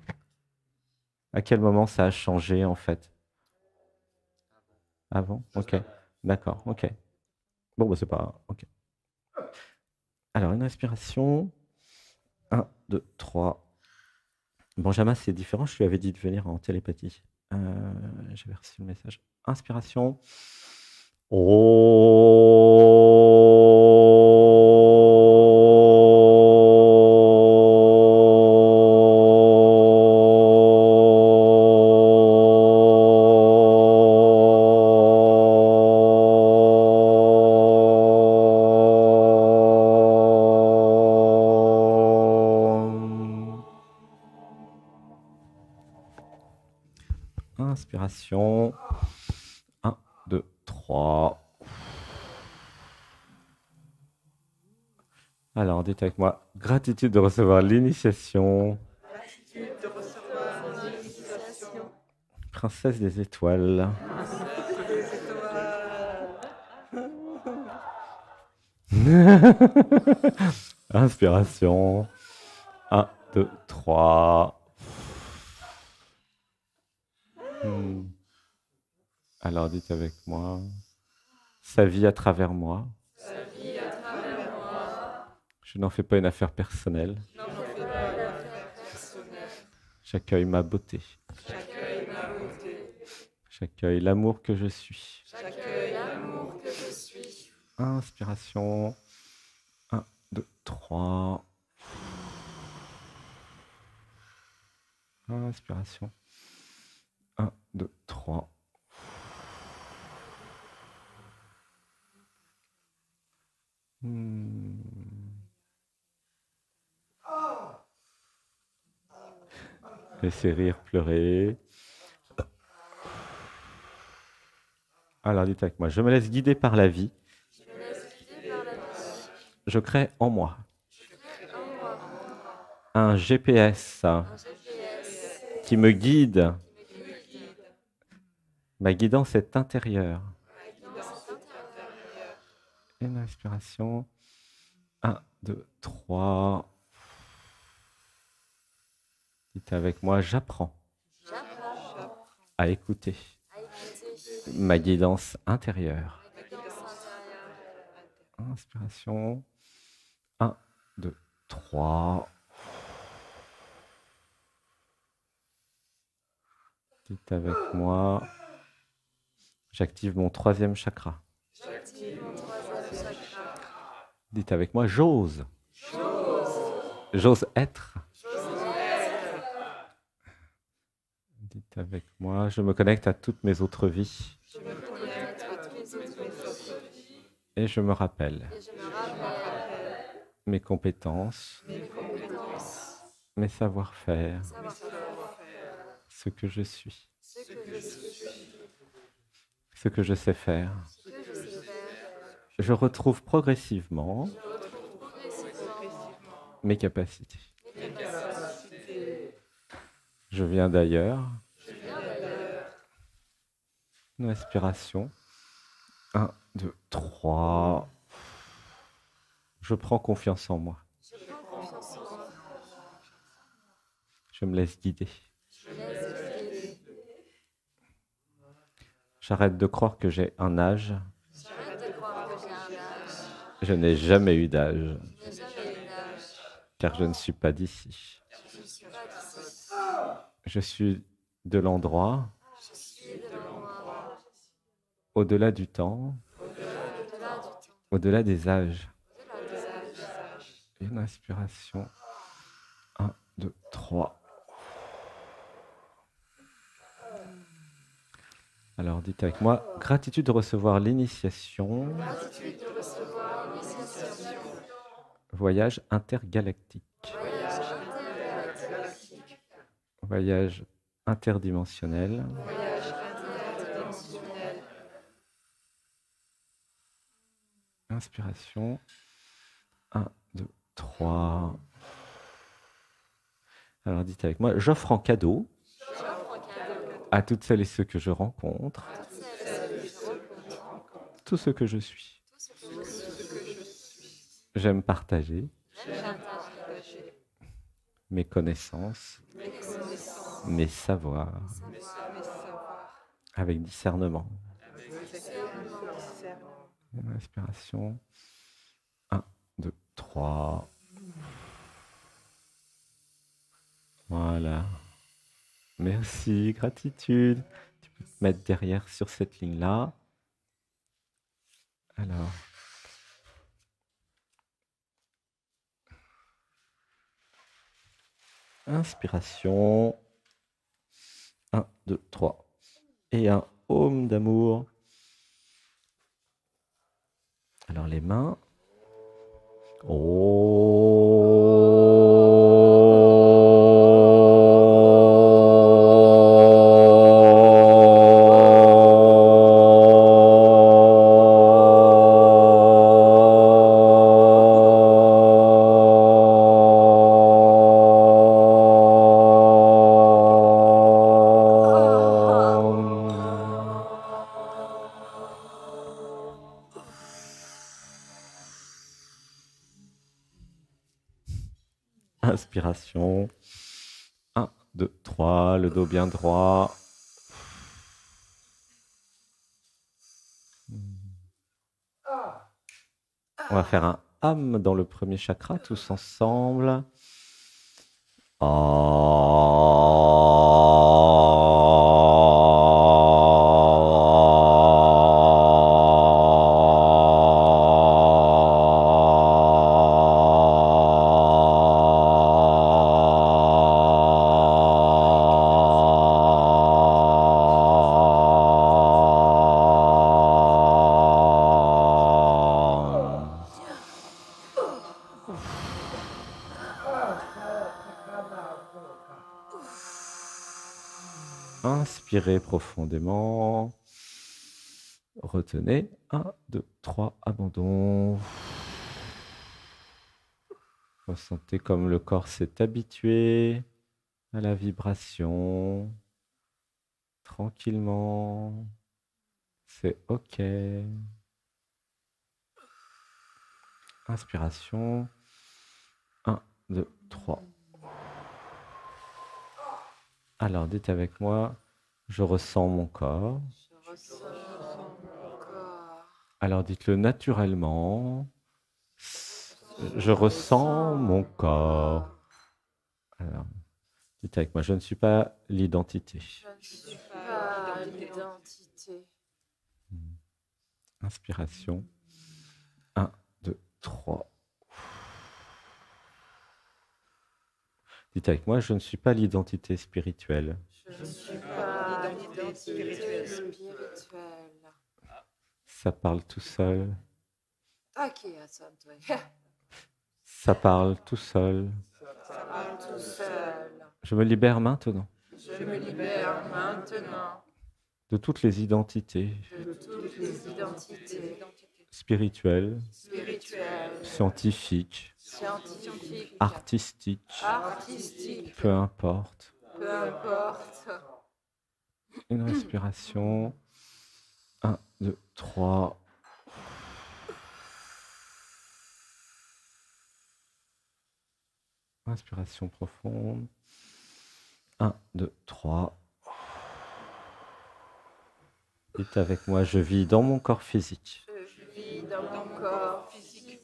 À quel moment ça a changé en fait? Avant? Ok. D'accord, ok. Bon, bah, c'est pas. Ok. Alors, une respiration. 1, 2, 3. Benjamin, c'est différent. Je lui avais dit de venir en télépathie. J'avais reçu le message. Inspiration. Inspiration. 1, 2, 3. Alors, dites avec moi, gratitude de recevoir l'initiation, Gratitude de recevoir l'initiation. princesse des étoiles. Princesse des étoiles. Inspiration. 1, 2, 3. Alors, dites avec moi, sa vie à travers moi. Sa vie à travers moi. Je n'en fais pas une affaire personnelle. N'en fais pas une affaire personnelle. J'accueille ma beauté. J'accueille ma beauté. J'accueille l'amour que je suis. J'accueille l'amour que je suis. Inspiration. 1, 2, 3. Inspiration. 1, 2, 3. Laissez rire, pleurer. Alors dites avec moi, je me laisse guider par la vie. Je crée en moi un GPS qui me guide. Ma guidance est intérieure. Une inspiration. 1, 2, 3. Dites avec moi, j'apprends à écouter ma guidance intérieure. Inspiration. 1, 2, 3. Dites avec moi, j'active mon 3e chakra. Dites avec moi, j'ose. J'ose être. Dites avec moi, je me connecte à toutes mes autres vies. Et je me rappelle mes compétences, mes savoir-faire, ce que je suis, ce que je sais faire. Je retrouve progressivement mes capacités. Je viens d'ailleurs. Une respiration. 1, 2, 3. Je prends confiance en moi. Je me laisse guider. J'arrête de croire que j'ai un âge. Je n'ai jamais eu d'âge, car je ne suis pas d'ici. Je suis de l'endroit, au-delà du temps, au-delà des âges. Une inspiration. 1, 2, 3. Alors, dites avec moi, gratitude de recevoir l'initiation. Gratitude de recevoir l'initiation. Voyage intergalactique. Voyage interdimensionnel. Voyage interdimensionnel. Inspiration. 1, 2, 3. Alors, dites avec moi, j'offre en cadeau à toutes celles et ceux que je rencontre, tout ce que je suis. J'aime partager mes connaissances, mes savoirs, avec discernement. Une inspiration. 1, 2, 3. Voilà. Merci, gratitude. Tu peux te mettre derrière sur cette ligne-là. Alors. Inspiration. 1, 2, 3. Et un home d'amour. Alors les mains. Inspiration. 1, 2, 3, le dos bien droit. On va faire un Ham dans le premier chakra, tous ensemble. Inspirez profondément. Retenez. 1, 2, 3, abandon. Ressentez comme le corps s'est habitué à la vibration. Tranquillement. C'est OK. Inspiration. 1, 2, 3. Alors, dites avec moi, je ressens mon corps. Je ressens mon corps. Alors, dites-le naturellement. Je ressens mon corps. Alors, dites avec moi, je ne suis pas l'identité. Je ne suis pas l'identité. Inspiration. 1, 2, 3. Dites avec moi, je ne suis pas l'identité spirituelle. Je ne suis pas l'identité spirituelle. Ça parle tout seul. Ok, asante. Ça parle tout seul. Ça parle tout seul. Je me libère maintenant Je me libère maintenant de toutes les identités de toutes les identités spirituelles, spirituelles, scientifiques, scientifiques, artistiques, artistiques, peu importe. peu importe. Une respiration. 1, 2, 3. Inspiration profonde. 1, 2, 3. Dites avec moi, je vis dans mon corps physique. Je vis dans mon corps physique.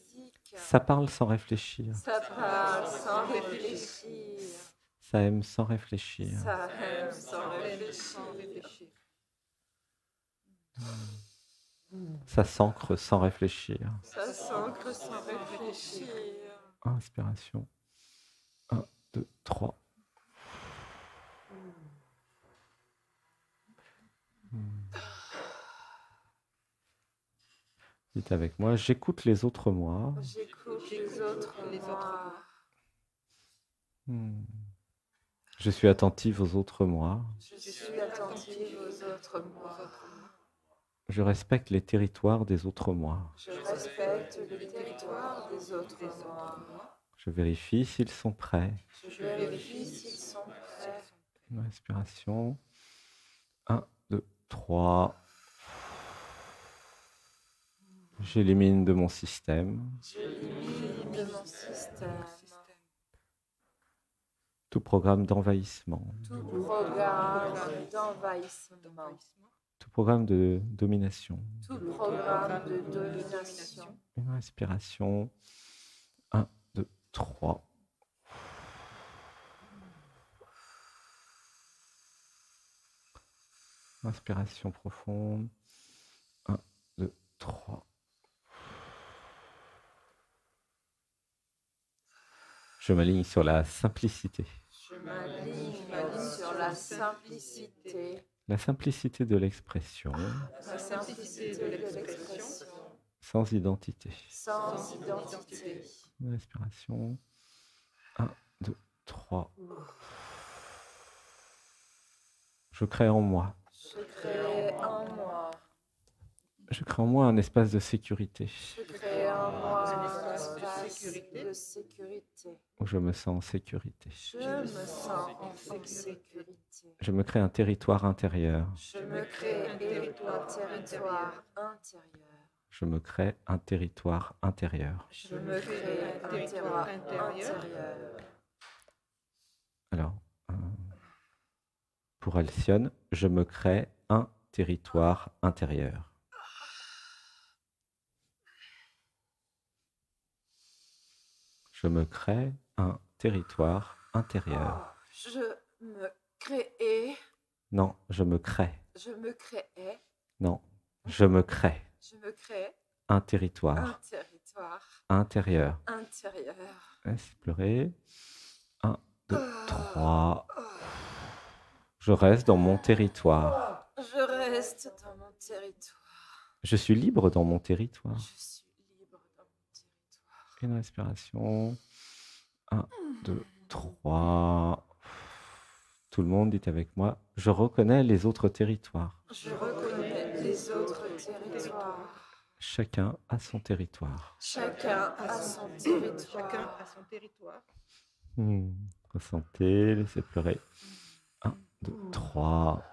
Ça parle sans réfléchir. Ça parle sans réfléchir. Ça aime sans réfléchir. Ça aime sans réfléchir. Ça s'ancre sans réfléchir. Ça s'ancre sans réfléchir. Inspiration. 1, 2, 3. Dites avec moi, j'écoute les autres moi. J'écoute les autres moi. Je suis attentive aux autres moi. Je suis attentive aux autres moi. Je respecte les territoires des autres moi. Je respecte le territoire des autres moi. Je vérifie s'ils sont prêts. Je vérifie s'ils sont prêts. Une respiration. 1, 2, 3. J'élimine de mon système J'élimine de mon système tout programme d'envahissement, tout programme d'envahissement, tout programme de domination. tout programme de domination. Une respiration. 1, 2, 3. Inspiration profonde. 1, 2, 3. Je m'aligne sur la simplicité. Je m'aligne sur la simplicité. La simplicité de l'expression. La simplicité de l'expression. Sans identité. Sans identité. Une respiration. 1, 2, 3. Je crée en moi. Je crée en moi. Je crée en moi un espace de sécurité Je crée en moi un espace de sécurité. où je me sens en sécurité. Je me sens en sécurité. Je me crée un territoire intérieur. Je me crée un territoire intérieur. Je me crée un territoire intérieur. Je me crée un territoire intérieur. Alors, pour Alcyone, je me crée un territoire intérieur. Je me crée un territoire intérieur. Je me crée. Non, je me crée. Je me créais. Non, je me crée Je me crée un un territoire territoire intérieur. intérieur. Laisse pleurer. 1, 2, 3. Je reste dans mon territoire. Je reste dans mon territoire. Je suis libre dans mon territoire. Je suis libre dans mon territoire. Une respiration. 1, 2, 3. Tout le monde dit avec moi, je reconnais les autres territoires. Je reconnais les autres territoires. Chacun a son territoire. Chacun a son territoire. Chacun a son territoire. Ressentez, laissez pleurer. 1, 2, 3.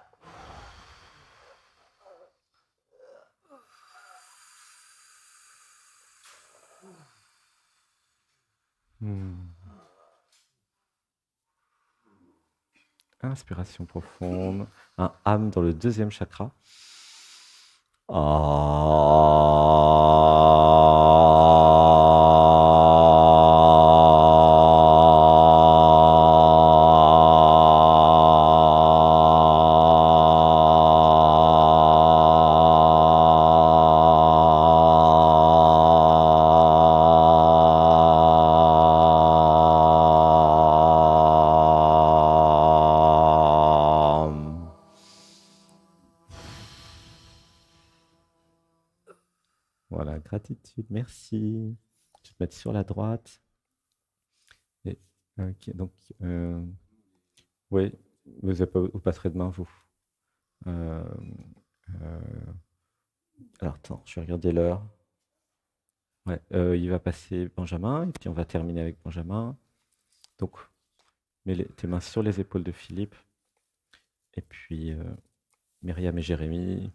Inspiration profonde. Un âme dans le deuxième chakra. Voilà, gratitude, merci. Je vais te mettre sur la droite. Et, ok, donc, oui, vous passerez demain, vous. Alors, attends, je vais regarder l'heure. Ouais, il va passer Benjamin, et puis on va terminer avec Benjamin. Donc, mets tes mains sur les épaules de Philippe. Et puis, Myriam et Jérémy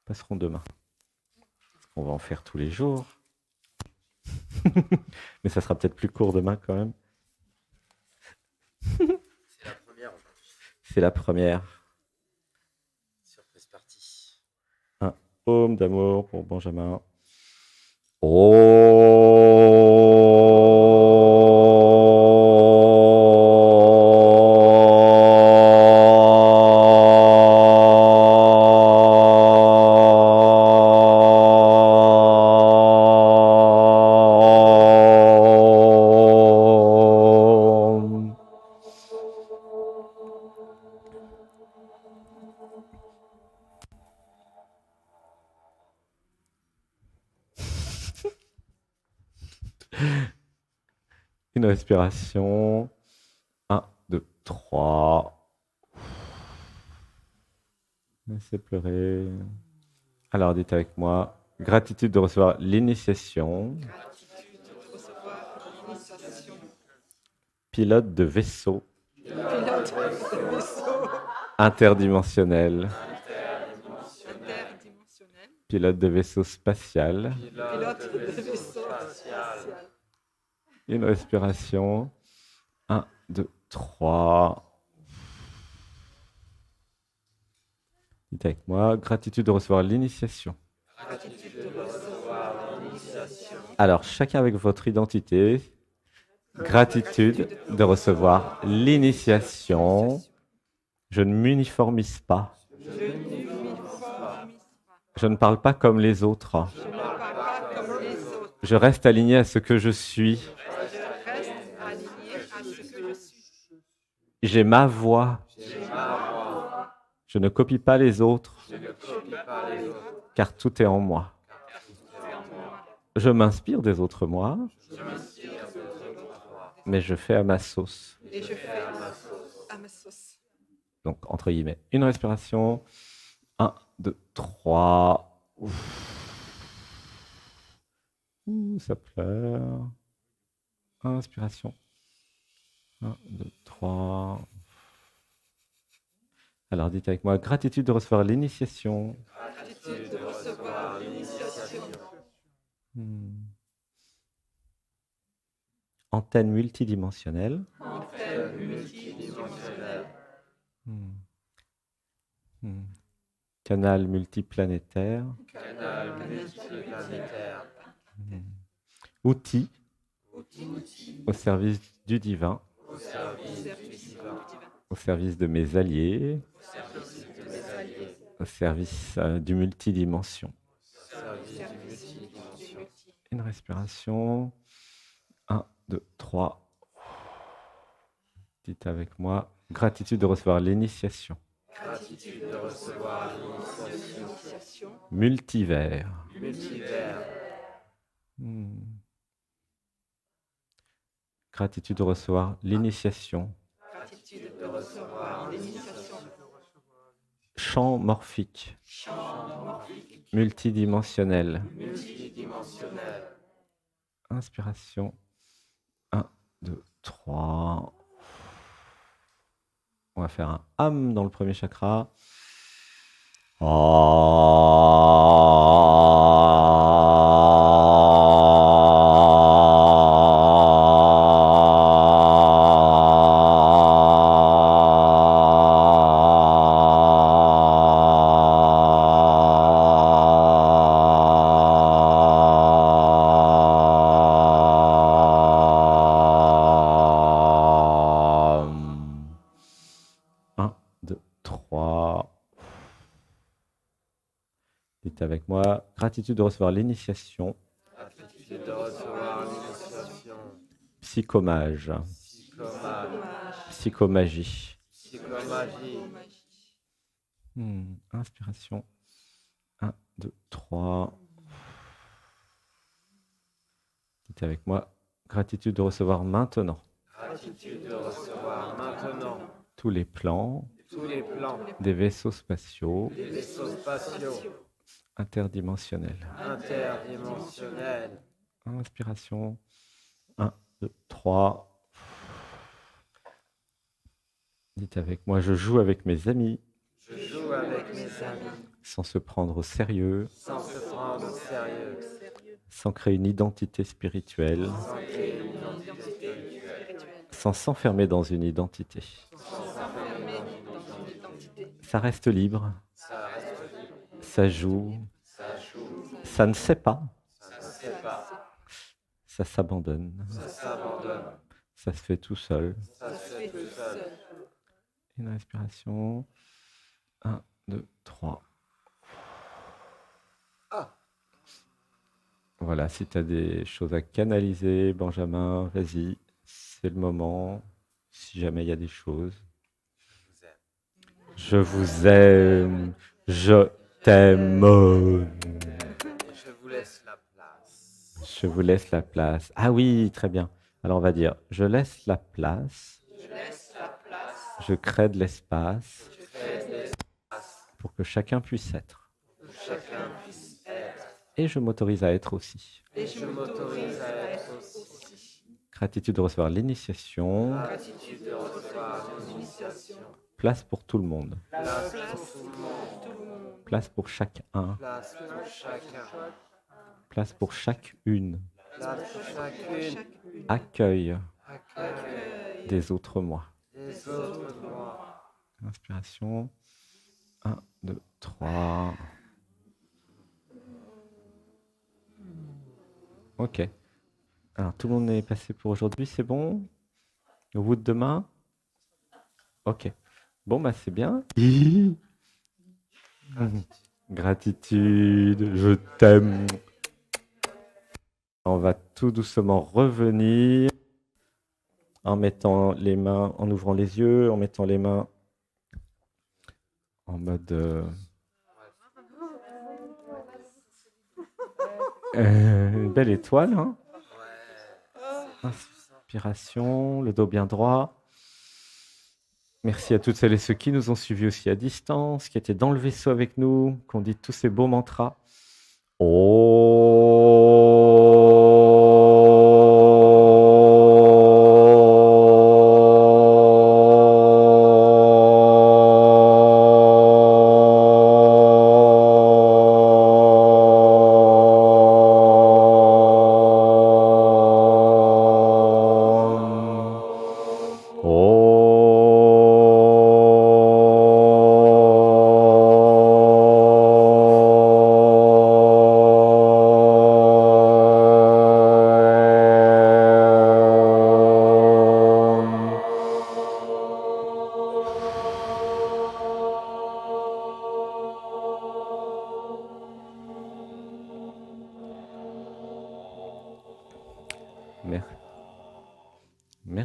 passeront demain. On va en faire tous les jours. Mais ça sera peut-être plus court demain quand même. C'est la première aujourd'hui. C'est la première. Surprise partie. Un home d'amour pour Benjamin. Une respiration. 1, 2, 3. Laissez pleurer. Alors, dites avec moi. Gratitude de recevoir l'initiation. Gratitude de recevoir l'initiation. Pilote de vaisseau Pilote de vaisseau interdimensionnel. interdimensionnel. Pilote de vaisseau spatial. Pilote de vaisseau spatial. Une respiration. 1, 2, 3. Dites avec moi. Gratitude de recevoir l'initiation. Gratitude de recevoir l'initiation. Alors, chacun avec votre identité. Gratitude de recevoir l'initiation. Je ne m'uniformise pas. Je ne m'uniformise pas. Je ne parle pas comme les autres. Je ne parle pas comme les autres. Je reste aligné à ce que je suis. Je reste aligné à ce que je suis. J'ai ma voix. J'ai ma voix. Je ne copie pas les autres, Je ne copie pas les autres. car tout est en moi. Car tout est en moi. Je m'inspire des autres moi, Je m'inspire de l'autre. mais je fais à ma sauce. Et je fais à ma sauce. Donc, entre guillemets, une respiration. 1, 2, 3. Ça pleure. Inspiration. 1, 2, 3. Alors, dites avec moi, gratitude de recevoir l'initiation. Gratitude de recevoir l'initiation. Antenne multidimensionnelle. Antenne multidimensionnelle. multidimensionnel. Hmm. Hmm. Canal multiplanétaire. Canal multiplanétaire. Hmm. Outil au service du divin, Au service du divin. au service de mes alliés, Au service de mes alliés. au service du multidimension. Au service du multidimension. Une respiration. 1, 2, 3. Dites avec moi. Gratitude de recevoir l'initiation. Gratitude de recevoir l'initiation. Initiation. Multivers. Multivers. Hmm. Gratitude de recevoir l'initiation. Gratitude de recevoir l'initiation. Champ morphique. Champ morphique. Multidimensionnel. Multidimensionnel. Inspiration. 1, 2, 3. On va faire un âme dans le premier chakra. Un, deux, trois. Dites avec moi, gratitude de recevoir l'initiation. Gratitude de recevoir l'initiation. Psychomage. Psychomage. Psychomagie. Psychomagie. Inspiration. 1, 2, 3. Dites avec moi, gratitude de recevoir maintenant Gratitude de recevoir maintenant tous les plans tous les plans des vaisseaux spatiaux des vaisseaux spatiaux interdimensionnels. interdimensionnels. Inspiration. 1, 2, 3. Dites avec moi, je joue avec mes amis Je joue avec mes amis sans se prendre au sérieux, sans se prendre au sérieux, sans créer une identité spirituelle, sans créer une identité spirituelle, sans s'enfermer dans une identité. sans s'enfermer dans une identité. Ça reste libre, Ça reste libre, ça joue, ça joue, ça ne sait pas, ça ne sait pas, ça s'abandonne, ça s'abandonne, ça se fait tout seul. ça se fait tout seul. Une respiration. 1, 2, 3. Ah. Voilà, si tu as des choses à canaliser, Benjamin, vas-y, c'est le moment. Si jamais il y a des choses. Je vous aime, je t'aime. Et je vous laisse la place. Je vous laisse la place. Ah oui, très bien. Alors on va dire, je laisse la place, Je laisse la place. je crée de l'espace Je crée de l'espace pour que chacun puisse être. pour que chacun puisse être. Et je m'autorise à être aussi. Et je m'autorise à être aussi. Gratitude de recevoir l'initiation. Gratitude de recevoir l'initiation. Place pour tout le monde. Place pour tout le monde. Place pour chacun. Place pour chacun. Place pour chacune. Place pour chacune. Accueil Accueil des autres moi. des autres moi. Inspiration. 1, 2, 3. Ok. Alors, tout le monde est passé pour aujourd'hui, c'est bon? Au bout de demain? Ok. Bon, bah, c'est bien. Gratitude, je t'aime. On va tout doucement revenir en mettant les mains, en ouvrant les yeux, en mettant les mains en mode une belle étoile, hein? Inspiration, le dos bien droit. Merci à toutes celles et ceux qui nous ont suivis aussi à distance, qui étaient dans le vaisseau avec nous, qui ont dit tous ces beaux mantras. Oh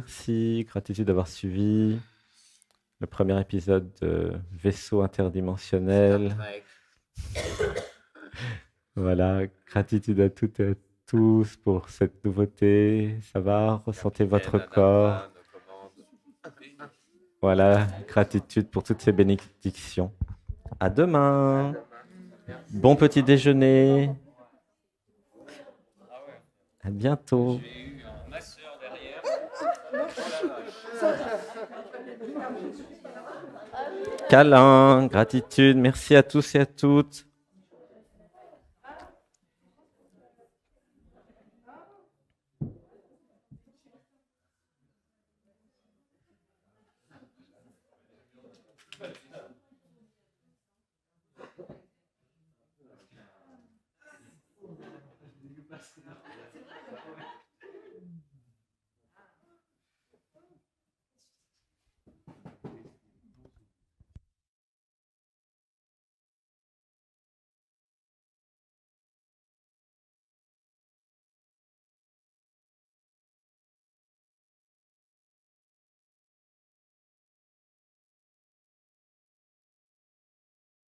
merci. Gratitude d'avoir suivi le premier épisode de Vaisseau interdimensionnel. Voilà, gratitude à toutes et à tous pour cette nouveauté. Ça va? Ressentez votre corps. Voilà, gratitude pour toutes ces bénédictions. À demain. Bon petit déjeuner. À bientôt. Câlin, gratitude, merci à tous et à toutes.